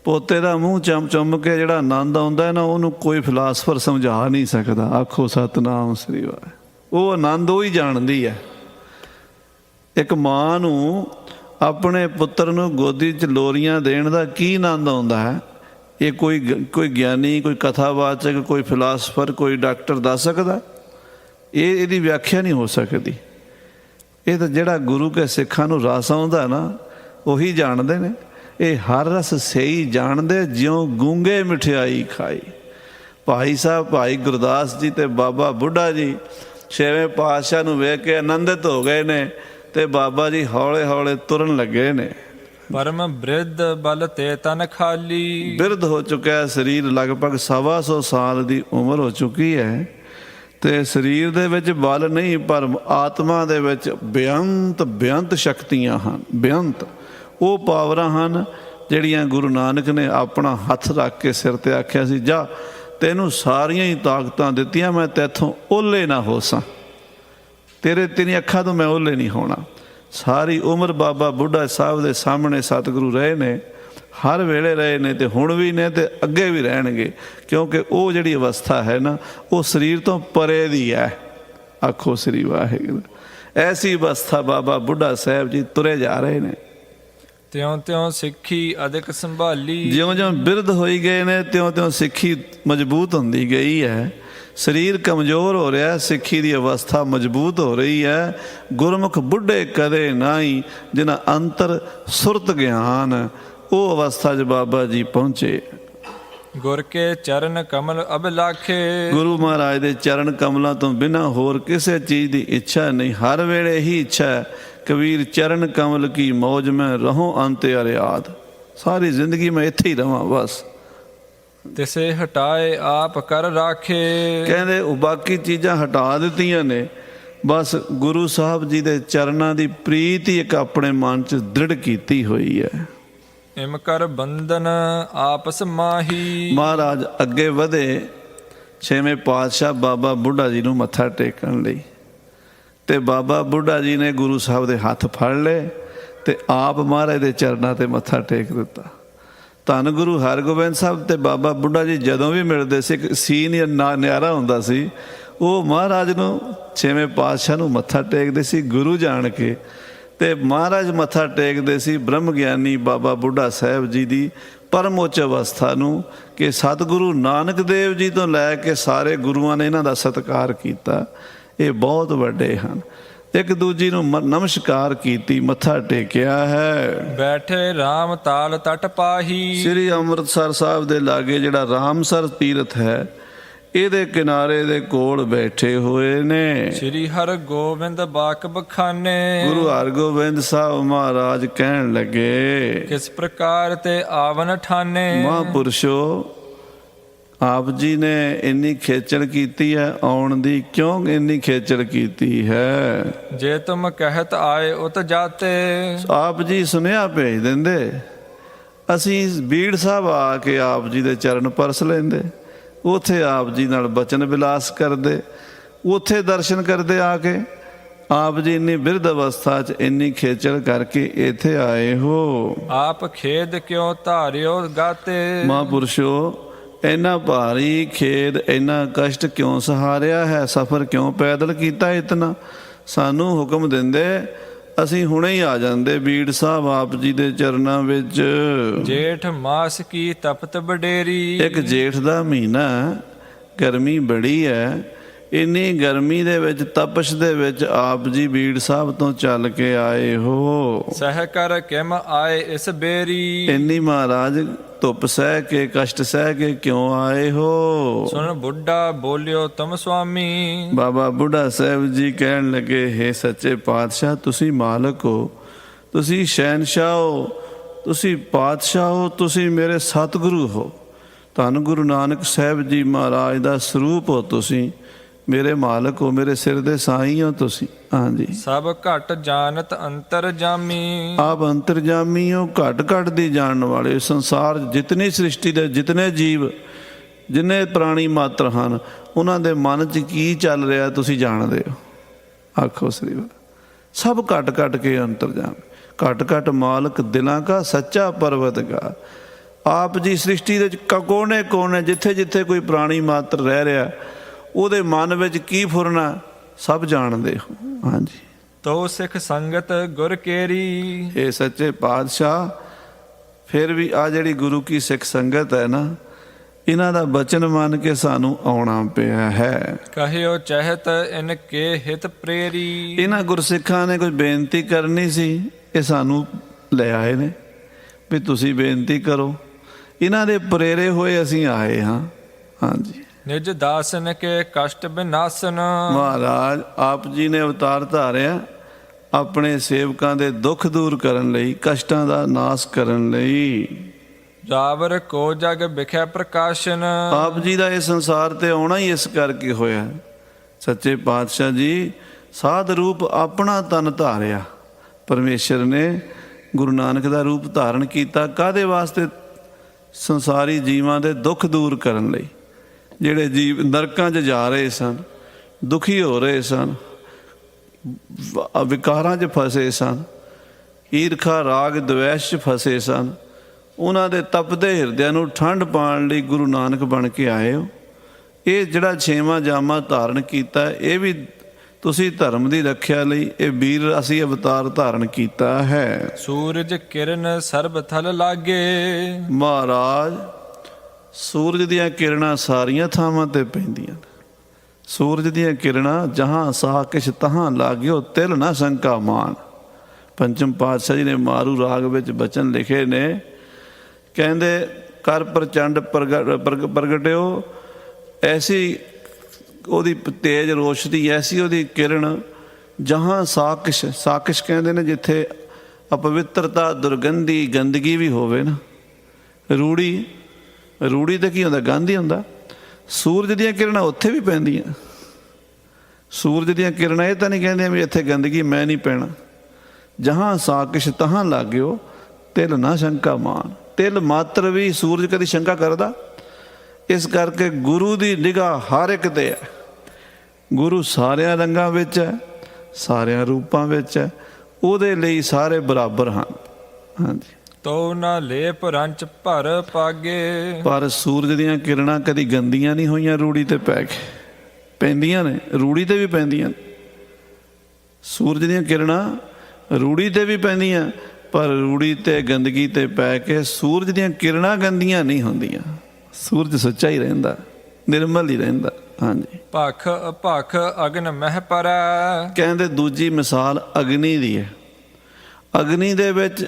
ਪੋਤੇ ਦਾ ਮੂੰਹ ਚੁੰਮ ਕੇ ਜਿਹੜਾ ਆਨੰਦ ਆਉਂਦਾ ਨਾ, ਉਹਨੂੰ ਕੋਈ ਫਿਲਾਸਫਰ ਸਮਝਾ ਨਹੀਂ ਸਕਦਾ। ਆਖੋ ਸਤਿਨਾਮ ਸ੍ਰੀ ਵਾਹਿਗੁਰੂ। ਉਹ ਆਨੰਦ ਉਹ ਹੀ ਜਾਣਦੀ ਹੈ। ਇੱਕ ਮਾਂ ਨੂੰ ਆਪਣੇ ਪੁੱਤਰ ਨੂੰ ਗੋਦੀ 'ਚ ਲੋਰੀਆਂ ਦੇਣ ਦਾ ਕੀ ਆਨੰਦ ਆਉਂਦਾ ਹੈ, ਇਹ ਕੋਈ ਗਿਆਨੀ, ਕੋਈ ਕਥਾਵਾਚਕ, ਕੋਈ ਫਿਲਾਸਫਰ, ਕੋਈ ਡਾਕਟਰ ਦੱਸ ਸਕਦਾ? ਇਹਦੀ ਵਿਆਖਿਆ ਨਹੀਂ ਹੋ ਸਕਦੀ। ਇਹ ਤਾਂ ਜਿਹੜਾ ਗੁਰੂ ਕੇ ਸਿੱਖਾਂ ਨੂੰ ਰਸ ਆਉਂਦਾ ਨਾ, ਉਹੀ ਜਾਣਦੇ ਨੇ। ਇਹ ਹਰ ਰਸ ਸਹੀ ਜਾਣਦੇ ਜਿਉਂ ਗੂੰਗੇ ਮਠਿਆਈ ਖਾਈ। ਭਾਈ ਸਾਹਿਬ ਭਾਈ ਗੁਰਦਾਸ ਜੀ ਤੇ ਬਾਬਾ ਬੁੱਢਾ ਜੀ 6ਵੇਂ ਪਾਤਸ਼ਾਹ ਨੂੰ ਵੇਖ ਕੇ ਆਨੰਦਿਤ ਹੋ ਗਏ ਨੇ, ਤੇ ਬਾਬਾ ਜੀ ਹੌਲੇ ਹੌਲੇ ਤੁਰਨ ਲੱਗੇ ਨੇ। ਪਰਮ ਬ੍ਰਿਧ ਬਲ ਤੇ ਤਨ ਖਾਲੀ। ਬਿਰਧ ਹੋ ਚੁੱਕਿਆ ਸਰੀਰ, ਲਗਭਗ 125 ਸਾਲ ਦੀ ਉਮਰ ਹੋ ਚੁੱਕੀ ਹੈ, ਤੇ ਸਰੀਰ ਦੇ ਵਿੱਚ ਬਲ ਨਹੀਂ, ਪਰ ਆਤਮਾ ਦੇ ਵਿੱਚ ਬੇਅੰਤ ਸ਼ਕਤੀਆਂ ਹਨ। ਬੇਅੰਤ ਉਹ ਪਾਵਰਾਂ ਹਨ ਜਿਹੜੀਆਂ ਗੁਰੂ ਨਾਨਕ ਨੇ ਆਪਣਾ ਹੱਥ ਰੱਖ ਕੇ ਸਿਰ ਤੇ ਆਖਿਆ ਸੀ, ਜਾ ਤੈਨੂੰ ਸਾਰੀਆਂ ਹੀ ਤਾਕਤਾਂ ਦਿੱਤੀਆਂ, ਮੈਂ ਤੈਥੋਂ ਓਹਲੇ ਨਾ ਹੋ ਸਾਂ, ਤੇਰੀਆਂ ਅੱਖਾਂ ਤੋਂ ਮੈਂ ਓਹਲੇ ਨਹੀਂ ਹੋਣਾ। ਸਾਰੀ ਉਮਰ ਬਾਬਾ ਬੁੱਢਾ ਸਾਹਿਬ ਦੇ ਸਾਹਮਣੇ ਸਤਿਗੁਰੂ ਰਹੇ ਨੇ, ਹਰ ਵੇਲੇ ਰਹੇ ਨੇ, ਤੇ ਹੁਣ ਵੀ ਨੇ, ਤੇ ਅੱਗੇ ਵੀ ਰਹਿਣਗੇ। ਕਿਉਂਕਿ ਉਹ ਜਿਹੜੀ ਅਵਸਥਾ ਹੈ ਨਾ, ਉਹ ਸਰੀਰ ਤੋਂ ਪਰੇ ਦੀ ਹੈ। ਆਖੋ ਸ੍ਰੀ ਵਾਹਿਗੁਰੂ। ਐਸੀ ਅਵਸਥਾ ਬਾਬਾ ਬੁੱਢਾ ਸਾਹਿਬ ਜੀ ਤੁਰੇ ਜਾ ਰਹੇ ਨੇ। ਤਿਉਂ ਤਿਉਂ ਸਿੱਖੀ ਅਧਿਕ ਸੰਭਾਲੀ। ਜਿਉਂ-ਜਿਉਂ ਬਿਰਧ ਹੋਈ ਗਏ ਨੇ, ਤਿਉਂ-ਤਿਉਂ ਸਿੱਖੀ ਮਜ਼ਬੂਤ ਹੁੰਦੀ ਗਈ ਹੈ। ਸਰੀਰ ਕਮਜ਼ੋਰ ਹੋ ਰਿਹਾ, ਸਿੱਖੀ ਦੀ ਅਵਸਥਾ ਮਜ਼ਬੂਤ ਹੋ ਰਹੀ ਹੈ। ਗੁਰਮੁਖ ਬੁੱਢੇ ਕਦੇ ਨਾਹੀਂ, ਜਿਨ੍ਹਾਂ ਅੰਤਰ ਸੁਰਤ ਗਿਆਨ, ਉਹ ਅਵਸਥਾ 'ਚ ਬਾਬਾ ਜੀ ਪਹੁੰਚੇ। ਗੁਰ ਕੇ ਚਰਨ ਕਮਲ ਅਭਿਲਾਖੇ। ਗੁਰੂ ਮਹਾਰਾਜ ਦੇ ਚਰਨ ਕਮਲਾਂ ਤੋਂ ਬਿਨਾਂ ਹੋਰ ਕਿਸੇ ਚੀਜ਼ ਦੀ ਇੱਛਾ ਨਹੀਂ। ਹਰ ਵੇਲੇ ਹੀ ਇੱਛਾ ਹੈ, ਕਬੀਰ ਚਰਨ ਕਮਲ ਕੀ ਮੌਜ ਮੈਂ ਰਹੂੰ ਅੰਤ ਅਰਿਆਦ। ਸਾਰੀ ਜ਼ਿੰਦਗੀ ਮੈਂ ਇੱਥੇ ਹੀ ਰਵਾਂ ਬਸ। ਤਿਸੇ ਹਟਾਏ ਆਪ ਕਰ ਰਾਖੇ। ਕਹਿੰਦੇ ਉਹ ਬਾਕੀ ਚੀਜ਼ਾਂ ਹਟਾ ਦਿੱਤੀਆਂ ਨੇ, ਬਸ ਗੁਰੂ ਸਾਹਿਬ ਜੀ ਦੇ ਚਰਨਾਂ ਦੀ ਪ੍ਰੀਤ ਹੀ ਇੱਕ ਆਪਣੇ ਮਨ 'ਚ ਦ੍ਰਿੜ ਕੀਤੀ ਹੋਈ ਹੈ। ਇਮ ਕਰ ਬੰਧਨ ਆਪਸ ਮਾਹੀ। ਮਹਾਰਾਜ ਅੱਗੇ ਵਧੇ ਛੇਵੇਂ ਪਾਤਸ਼ਾਹ ਬਾਬਾ ਬੁੱਢਾ ਜੀ ਨੂੰ ਮੱਥਾ ਟੇਕਣ ਲਈ, ਤੇ ਬਾਬਾ ਬੁੱਢਾ ਜੀ ਨੇ ਗੁਰੂ ਸਾਹਿਬ ਦੇ ਹੱਥ ਫੜ ਲਏ ਤੇ ਆਪ ਮਹਾਰਾਜ ਦੇ ਚਰਨਾਂ ਤੇ ਮੱਥਾ ਟੇਕ ਦਿੱਤਾ। ਧੰਨ ਗੁਰੂ ਹਰਗੋਬਿੰਦ ਸਾਹਿਬ ਤੇ ਬਾਬਾ ਬੁੱਢਾ ਜੀ ਜਦੋਂ ਵੀ ਮਿਲਦੇ ਸੀ, ਇੱਕ ਸੀਨ ਨਿਆਰਾ ਹੁੰਦਾ ਸੀ, ਉਹ ਮਹਾਰਾਜ ਨੂੰ ਛੇਵੇਂ ਪਾਤਸ਼ਾਹ ਨੂੰ ਮੱਥਾ ਟੇਕਦੇ ਸੀ ਗੁਰੂ ਜਾਣ ਕੇ, ਤੇ ਮਹਾਰਾਜ ਮੱਥਾ ਟੇਕਦੇ ਸੀ ਬ੍ਰਹਮ ਗਿਆਨੀ ਬਾਬਾ ਬੁੱਢਾ ਸਾਹਿਬ ਜੀ ਦੀ ਪਰਮ ਉੱਚ ਅਵਸਥਾ ਨੂੰ, ਕਿ ਸਤਿਗੁਰੂ ਨਾਨਕ ਦੇਵ ਜੀ ਤੋਂ ਲੈ ਕੇ ਸਾਰੇ ਗੁਰੂਆਂ ਨੇ ਇਹਨਾਂ ਦਾ ਸਤਿਕਾਰ ਕੀਤਾ। ਇਹ ਬਹੁਤ ਵੱਡੇ ਹਨ। ਇੱਕ ਦੂਜੀ ਨੂੰ ਨਮਸਕਾਰ ਕੀਤੀ, ਮੱਥਾ ਟੇਕਿਆ ਹੈ। ਬੈਠੇ RAM ਤਾਲ ਤਟ ਪਾਹੀ। ਸ੍ਰੀ ਅੰਮ੍ਰਿਤਸਰ ਸਾਹਿਬ ਦੇ ਲਾਗੇ ਜਿਹੜਾ ਰਾਮਸਰ ਤੀਰਥ ਹੈ, ਇਹਦੇ ਕਿਨਾਰੇ ਦੇ ਕੋਲ ਬੈਠੇ ਹੋਏ ਨੇ ਸ੍ਰੀ ਹਰਗੋਬਿੰਦ ਬਾਕ ਬਖਾਨੇ। ਗੁਰੂ ਹਰਗੋਬਿੰਦ ਸਾਹਿਬ ਮਹਾਰਾਜ ਕਹਿਣ ਲੱਗੇ, ਕਿਸ ਪ੍ਰਕਾਰ ਤੇ ਆਵਨ ਠਾਨੇ। ਮਹਾਂਪੁਰਸ਼ੋ, ਆਪ ਜੀ ਨੇ ਇੰਨੀ ਖੇਚਲ ਕੀਤੀ ਹੈ ਆਉਣ ਦੀ, ਕਿਉਂ ਇੰਨੀ ਖੇਚਲ ਕੀਤੀ ਹੈ? ਜੇ ਤੁਮ ਕਹਿਤ ਆਏ ਉਤ ਜਾਤੇ। ਆਪ ਜੀ ਸੁਨੇਹਾ ਭੇਜ ਦਿੰਦੇ, ਅਸੀਂ ਬੀੜ ਸਾਹਿਬ ਆ ਕੇ ਆਪ ਜੀ ਦੇ ਚਰਨ ਪਰਸ ਲੈਂਦੇ, ਉੱਥੇ ਆਪ ਜੀ ਨਾਲ ਬਚਨ ਵਿਲਾਸ ਕਰਦੇ, ਉੱਥੇ ਦਰਸ਼ਨ ਕਰਦੇ ਆ ਕੇ। ਆਪ ਜੀ ਇੰਨੀ ਬਿਰਧ ਅਵਸਥਾ 'ਚ ਇੰਨੀ ਖੇਚਲ ਕਰਕੇ ਇੱਥੇ ਆਏ ਹੋ, ਆਪ ਖੇਦ ਕਿਉਂ ਧਾਰਿਓ ਗਾਤੇ। ਮਹਾਂਪੁਰਸ਼ੋ, ਇੰਨਾ ਭਾਰੀ ਖੇਦ, ਇੰਨਾ ਕਸ਼ਟ ਕਿਉਂ ਸਹਾਰਿਆ ਹੈ? ਸਫ਼ਰ ਕਿਉਂ ਪੈਦਲ ਕੀਤਾ ਇਤਨਾ? ਸਾਨੂੰ ਹੁਕਮ ਦਿੰਦੇ, ਅਸੀਂ ਹੁਣੇ ਹੀ ਆ ਜਾਂਦੇ ਬੀੜ ਸਾਹਿਬ ਆਪ ਜੀ ਦੇ ਚਰਨਾਂ ਵਿੱਚ। ਜੇਠ ਮਾਸ ਕੀ ਤਪਤ ਬਡੇਰੀ। ਇੱਕ ਜੇਠ ਦਾ ਮਹੀਨਾ, ਗਰਮੀ ਬੜੀ ਹੈ, ਇੰਨੀ ਗਰਮੀ ਦੇ ਵਿੱਚ, ਤਪਸ਼ ਦੇ ਵਿੱਚ ਆਪ ਜੀ ਬੀੜ ਸਾਹਿਬ ਤੋਂ ਚੱਲ ਕੇ ਆਏ ਹੋ। ਸਹਿ ਕਰ ਕਿਮ ਆਏ ਇਸ ਬੇਰੀ। ਇੰਨੀ ਮਹਾਰਾਜ ਧੁੱਪ ਸਹਿ ਕੇ, ਕਸ਼ਟ ਸਹਿ ਕੇ ਕਿਉਂ ਆਏ ਹੋ? ਸੁਣ ਬੁੱਢਾ ਬੋਲਿਓ ਤੁਮ ਸੁਆਮੀ। ਬਾਬਾ ਬੁੱਢਾ ਸਾਹਿਬ ਜੀ ਕਹਿਣ ਲੱਗੇ, ਹੇ ਸੱਚੇ ਪਾਤਸ਼ਾਹ, ਤੁਸੀਂ ਮਾਲਕ ਹੋ, ਤੁਸੀਂ ਸ਼ਹਿਨਸ਼ਾਹ ਹੋ, ਤੁਸੀਂ ਪਾਤਸ਼ਾਹ ਹੋ, ਤੁਸੀਂ ਮੇਰੇ ਸਤਿਗੁਰੂ ਹੋ, ਧੰਨ ਗੁਰੂ ਨਾਨਕ ਸਾਹਿਬ ਜੀ ਮਹਾਰਾਜ ਦਾ ਸਰੂਪ ਹੋ, ਤੁਸੀਂ ਮੇਰੇ ਮਾਲਕ ਹੋ, ਮੇਰੇ ਸਿਰ ਦੇ ਸਾਈਂ ਹੋ ਤੁਸੀਂ। ਹਾਂਜੀ, ਸਭ ਘਟ ਜਾਣਤ ਅੰਤਰ ਜਾਮੀ। ਆਪ ਅੰਤਰਜਾਮੀ ਹੋ, ਘਟ ਘਟ ਦੀ ਜਾਣਨ ਵਾਲੇ। ਸੰਸਾਰ ਜਿਤਨੀ ਸ੍ਰਿਸ਼ਟੀ ਦੇ ਜਿਤਨੇ ਜੀਵ, ਜਿੰਨੇ ਪ੍ਰਾਣੀ ਮਾਤਰ ਹਨ, ਉਹਨਾਂ ਦੇ ਮਨ 'ਚ ਕੀ ਚੱਲ ਰਿਹਾ ਤੁਸੀਂ ਜਾਣਦੇ ਹੋ। ਆਖੋ ਸ੍ਰੀ ਵਾਹਿਗੁਰੂ। ਸਭ ਘਟ ਘਟ ਕੇ ਅੰਤਰਜਾਮੀ, ਘਟ ਘਟ ਮਾਲਕ ਦਿਲਾਂ ਕਾ ਸੱਚਾ ਪਰਵਤਗਾਰ। ਆਪ ਜੀ ਸ੍ਰਿਸ਼ਟੀ ਦੇ ਕੋਨੇ ਕੋਨੇ, ਜਿੱਥੇ ਜਿੱਥੇ ਕੋਈ ਪ੍ਰਾਣੀ ਮਾਤਰ ਰਹਿ ਰਿਹਾ, ਉਹਦੇ ਮਨ ਵਿੱਚ ਕੀ ਫੁਰਨਾ ਸਭ ਜਾਣਦੇ ਹੋ। ਹਾਂਜੀ, ਤੋ ਸਿੱਖ ਸੰਗਤ ਗੁਰ ਕੇਰੀ। ਇਹ ਸੱਚੇ ਪਾਤਸ਼ਾਹ, ਫਿਰ ਵੀ ਆ ਜਿਹੜੀ ਗੁਰੂ ਕੀ ਸਿੱਖ ਸੰਗਤ ਹੈ ਨਾ, ਇਹਨਾਂ ਦਾ ਬਚਨ ਮੰਨ ਕੇ ਸਾਨੂੰ ਆਉਣਾ ਪਿਆ ਹੈ। ਕਹਿਓ ਚਹਿਤ ਇਨ ਕੇ ਹਿਤ ਪ੍ਰੇਰੀ। ਇਹਨਾਂ ਗੁਰਸਿੱਖਾਂ ਨੇ ਕੋਈ ਬੇਨਤੀ ਕਰਨੀ ਸੀ, ਇਹ ਸਾਨੂੰ ਲੈ ਆਏ ਨੇ ਵੀ ਤੁਸੀਂ ਬੇਨਤੀ ਕਰੋ। ਇਹਨਾਂ ਦੇ ਪ੍ਰੇਰੇ ਹੋਏ ਅਸੀਂ ਆਏ ਹਾਂ। ਹਾਂਜੀ, ਨਿਜ ਦਾਸਨ ਕੇ ਕਸ਼ਟ ਬਿਨਾਸਨ। ਮਹਾਰਾਜ ਆਪ ਜੀ ਨੇ ਅਵਤਾਰ ਧਾਰਿਆ ਆਪਣੇ ਸੇਵਕਾਂ ਦੇ ਦੁੱਖ ਦੂਰ ਕਰਨ ਲਈ, ਕਸ਼ਟਾਂ ਦਾ ਨਾਸ ਕਰਨ ਲਈ। ਜਾਵਰ ਕੋ ਜਗ ਵਿਖੇ ਪ੍ਰਕਾਸ਼ਨ। ਆਪ ਜੀ ਦਾ ਇਹ ਸੰਸਾਰ ਤੇ ਆਉਣਾ ਹੀ ਇਸ ਕਰਕੇ ਹੋਇਆ। ਸੱਚੇ ਪਾਤਸ਼ਾਹ ਜੀ ਸਾਧ ਰੂਪ ਆਪਣਾ ਤਨ ਧਾਰਿਆ, ਪਰਮੇਸ਼ਰ ਨੇ ਗੁਰੂ ਨਾਨਕ ਦਾ ਰੂਪ ਧਾਰਨ ਕੀਤਾ। ਕਾਹਦੇ ਵਾਸਤੇ? ਸੰਸਾਰੀ ਜੀਵਾਂ ਦੇ ਦੁੱਖ ਦੂਰ ਕਰਨ ਲਈ। ਜਿਹੜੇ ਜੀਵ ਨਰਕਾਂ 'ਚ ਜਾ ਰਹੇ ਸਨ, ਦੁਖੀ ਹੋ ਰਹੇ ਸਨ, ਵਿਕਾਰਾਂ 'ਚ ਫਸੇ ਸਨ, ਈਰਖਾ ਰਾਗ ਦਵੈਸ਼ 'ਚ ਫਸੇ ਸਨ, ਉਹਨਾਂ ਦੇ ਤਪਦੇ ਹਿਰਦਿਆਂ ਨੂੰ ਠੰਡ ਪਾਉਣ ਲਈ ਗੁਰੂ ਨਾਨਕ ਬਣ ਕੇ ਆਏ ਹੋ। ਇਹ ਜਿਹੜਾ 6ਵਾਂ ਜਾਮਾ ਧਾਰਨ ਕੀਤਾ, ਇਹ ਵੀ ਤੁਸੀਂ ਧਰਮ ਦੀ ਰੱਖਿਆ ਲਈ ਇਹ ਵੀਰ ਅਸੀਂ ਅਵਤਾਰ ਧਾਰਨ ਕੀਤਾ ਹੈ। ਸੂਰਜ ਕਿਰਨ ਸਰਬ ਥਲ ਲਾਗੇ। ਮਹਾਰਾਜ ਸੂਰਜ ਦੀਆਂ ਕਿਰਨਾਂ ਸਾਰੀਆਂ ਥਾਵਾਂ ਤੇ ਪੈਂਦੀਆਂ ਨੇ। ਸੂਰਜ ਦੀਆਂ ਕਿਰਨਾਂ ਜਹਾਂ ਸਾ ਕਿਛ ਤਹਾਂ ਲਾਗਿਓ, ਤਿਲ ਨਾ ਸ਼ੰਕਾ ਮਾਨ। ਪੰਚਮ ਪਾਤਸ਼ਾਹ ਜੀ ਨੇ ਮਾਰੂ ਰਾਗ ਵਿੱਚ ਬਚਨ ਲਿਖੇ ਨੇ, ਕਹਿੰਦੇ ਕਰ ਪ੍ਰਚੰਡ ਪ੍ਰਗਟਿਓ, ਐਸੀ ਉਹਦੀ ਤੇਜ ਰੋਸ਼ਨੀ, ਐਸੀ ਉਹਦੀ ਕਿਰਨ, ਜਹਾਂ ਸਾਕਿਸ਼, ਸਾਕਿਸ਼ ਕਹਿੰਦੇ ਨੇ ਜਿੱਥੇ ਅਪਵਿੱਤਰਤਾ, ਦੁਰਗੰਧੀ, ਗੰਦਗੀ ਵੀ ਹੋਵੇ ਨਾ। ਰੂੜੀ, ਰੂੜੀ ਤਾਂ ਕੀ ਹੁੰਦਾ? ਗੰਧ ਹੀ ਹੁੰਦਾ। ਸੂਰਜ ਦੀਆਂ ਕਿਰਨਾਂ ਉੱਥੇ ਵੀ ਪੈਂਦੀਆਂ। ਸੂਰਜ ਦੀਆਂ ਕਿਰਨਾਂ ਇਹ ਤਾਂ ਨਹੀਂ ਕਹਿੰਦੇ ਵੀ ਇੱਥੇ ਗੰਦਗੀ ਮੈਂ ਨਹੀਂ ਪੈਣਾ। ਜਹਾਂ ਸਾਕਿਸ਼ ਤਹਾਂ ਲਾਗਿਓ, ਤਿਲ ਨਾ ਸ਼ੰਕਾ ਮਾਨ। ਤਿਲ ਮਾਤਰ ਵੀ ਸੂਰਜ ਕਦੀ ਸ਼ੰਕਾ ਕਰਦਾ? ਇਸ ਕਰਕੇ ਗੁਰੂ ਦੀ ਨਿਗਾਹ ਹਰ ਇੱਕ ਤੇ ਹੈ। ਗੁਰੂ ਸਾਰਿਆਂ ਰੰਗਾਂ ਵਿੱਚ ਹੈ, ਸਾਰਿਆਂ ਰੂਪਾਂ ਵਿੱਚ ਹੈ, ਉਹਦੇ ਲਈ ਸਾਰੇ ਬਰਾਬਰ ਹਨ। ਹਾਂਜੀ। ਤੋ ਨਾ ਲੇਪ ਰੰਚ ਭਰ ਪਾਗੇ। ਪਰ ਸੂਰਜ ਦੀਆਂ ਕਿਰਨਾਂ ਕਦੀ ਗੰਦੀਆਂ ਨਹੀਂ ਹੋਈਆਂ ਰੂੜੀ ਤੇ ਪੈ ਕੇ, ਪੈਂਦੀਆਂ ਨੇ, ਰੂੜੀ ਤੇ ਵੀ ਪੈਂਦੀਆਂ ਨੇ। ਸੂਰਜ ਦੀਆਂ ਕਿਰਨਾਂ ਰੂੜੀ ਤੇ ਵੀ ਪੈਂਦੀਆਂ, ਪਰ ਰੂੜੀ ਤੇ ਗੰਦਗੀ ਤੇ ਪੈ ਕੇ ਸੂਰਜ ਦੀਆਂ ਕਿਰਨਾਂ ਗੰਦੀਆਂ ਨਹੀਂ ਹੁੰਦੀਆਂ। ਸੂਰਜ ਸੱਚਾ ਹੀ ਰਹਿੰਦਾ, ਨਿਰਮਲ ਹੀ ਰਹਿੰਦਾ। ਹਾਂਜੀ। ਭਖ ਭਖ ਅਗਨ ਮਹਿ ਪਰੈ। ਕਹਿੰਦੇ ਦੂਜੀ ਮਿਸਾਲ ਅਗਨੀ ਦੀ ਹੈ। ਅਗਨੀ ਦੇ ਵਿੱਚ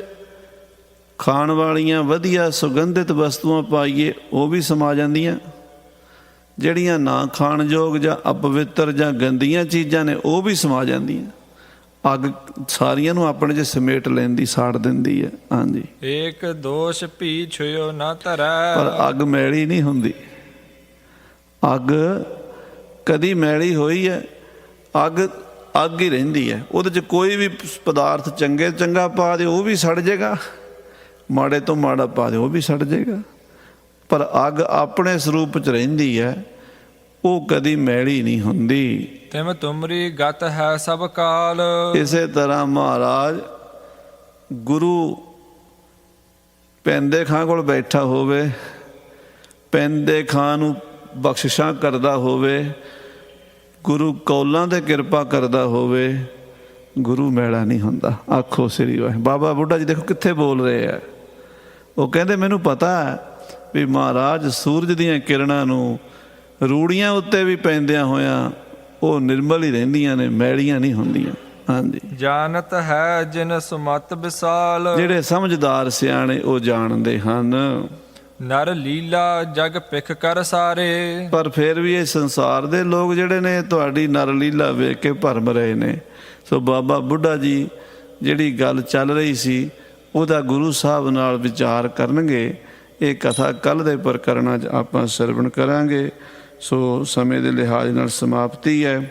ਖਾਣ ਵਾਲੀਆਂ ਵਧੀਆ ਸੁਗੰਧਿਤ ਵਸਤੂਆਂ ਪਾਈਏ ਉਹ ਵੀ ਸਮਾ ਜਾਂਦੀਆਂ, ਜਿਹੜੀਆਂ ਨਾ ਖਾਣ ਯੋਗ ਜਾਂ ਅਪਵਿੱਤਰ ਜਾਂ ਗੰਦੀਆਂ ਚੀਜ਼ਾਂ ਨੇ ਉਹ ਵੀ ਸਮਾ ਜਾਂਦੀਆਂ। ਅੱਗ ਸਾਰੀਆਂ ਨੂੰ ਆਪਣੇ 'ਚ ਸਮੇਟ ਲੈਂਦੀ, ਸਾੜ ਦਿੰਦੀ ਹੈ। ਹਾਂਜੀ। ਏਕ ਦੋਸ਼ ਭੀ ਛੁਇਓ ਨਾ ਧਰੈ। ਪਰ ਅੱਗ ਮੈਲੀ ਨਹੀਂ ਹੁੰਦੀ। ਅੱਗ ਕਦੀ ਮੈਲੀ ਹੋਈ ਹੈ? ਅੱਗ ਅੱਗ ਹੀ ਰਹਿੰਦੀ ਹੈ। ਉਹਦੇ 'ਚ ਕੋਈ ਵੀ ਪਦਾਰਥ ਚੰਗੇ ਚੰਗਾ ਪਾ ਦਿਓ ਉਹ ਵੀ ਸੜ ਜਾਏਗਾ, ਮਾੜੇ ਤੋਂ ਮਾੜਾ ਪਾ ਦਿਓ ਉਹ ਵੀ ਸੜ ਜਾਏਗਾ। ਪਰ ਅੱਗ ਆਪਣੇ ਸਰੂਪ 'ਚ ਰਹਿੰਦੀ ਹੈ, ਉਹ ਕਦੀ ਮੈਲੀ ਨਹੀਂ ਹੁੰਦੀ। ਤਿਮ ਤੁਮਰੀ ਗਤ ਹੈ ਸਭ ਕਾਲ। ਇਸੇ ਤਰ੍ਹਾਂ ਮਹਾਰਾਜ ਗੁਰੂ ਪੈਂਦੇ ਖਾਂ ਕੋਲ ਬੈਠਾ ਹੋਵੇ, ਪੈਂਦੇ ਖਾਂ ਨੂੰ ਬਖਸ਼ਿਸ਼ਾਂ ਕਰਦਾ ਹੋਵੇ, ਗੁਰੂ ਕੌਲਾਂ 'ਤੇ ਕਿਰਪਾ ਕਰਦਾ ਹੋਵੇ, ਗੁਰੂ ਮੈਲਾ ਨਹੀਂ ਹੁੰਦਾ। ਆਖੋ ਸ੍ਰੀ ਵਾਹਿਗੁਰੂ। ਬਾਬਾ ਬੁੱਢਾ ਜੀ ਦੇਖੋ ਕਿੱਥੇ ਬੋਲ ਰਹੇ ਆ। ਉਹ ਕਹਿੰਦੇ ਮੈਨੂੰ ਪਤਾ ਹੈ ਵੀ ਮਹਾਰਾਜ ਸੂਰਜ ਦੀਆਂ ਕਿਰਨਾਂ ਨੂੰ ਰੂੜੀਆਂ ਉੱਤੇ ਵੀ ਪੈਂਦਿਆਂ ਹੋਇਆਂ ਉਹ ਨਿਰਮਲ ਹੀ ਰਹਿੰਦੀਆਂ ਨੇ, ਮੈਲੀਆਂ ਨਹੀਂ ਹੁੰਦੀਆਂ। ਹਾਂਜੀ। ਜਾਣਤ ਹੈ ਜਿਨ ਸੁਮਤ ਵਿਸਾਲ। ਜਿਹੜੇ ਸਮਝਦਾਰ ਸਿਆਣੇ ਉਹ ਜਾਣਦੇ ਹਨ। ਨਰ ਲੀਲਾ ਜਗ ਪਿਖ ਕਰ ਸਾਰੇ। ਪਰ ਫਿਰ ਵੀ ਇਹ ਸੰਸਾਰ ਦੇ ਲੋਕ ਜਿਹੜੇ ਨੇ ਤੁਹਾਡੀ ਨਰ ਲੀਲਾ ਵੇਖ ਕੇ ਭਰਮ ਰਹੇ ਨੇ। ਸੋ ਬਾਬਾ ਬੁੱਢਾ ਜੀ ਜਿਹੜੀ ਗੱਲ ਚੱਲ ਰਹੀ ਸੀ ਉਹਦਾ ਗੁਰੂ ਸਾਹਿਬ ਨਾਲ ਵਿਚਾਰ ਕਰਨਗੇ। ਇਹ ਕਥਾ ਕੱਲ੍ਹ ਦੇ ਪ੍ਰਕਰਣਾਂ 'ਚ ਆਪਾਂ ਸਰਵਣ ਕਰਾਂਗੇ। ਸੋ ਸਮੇਂ ਦੇ ਲਿਹਾਜ਼ ਨਾਲ ਸਮਾਪਤੀ ਹੈ।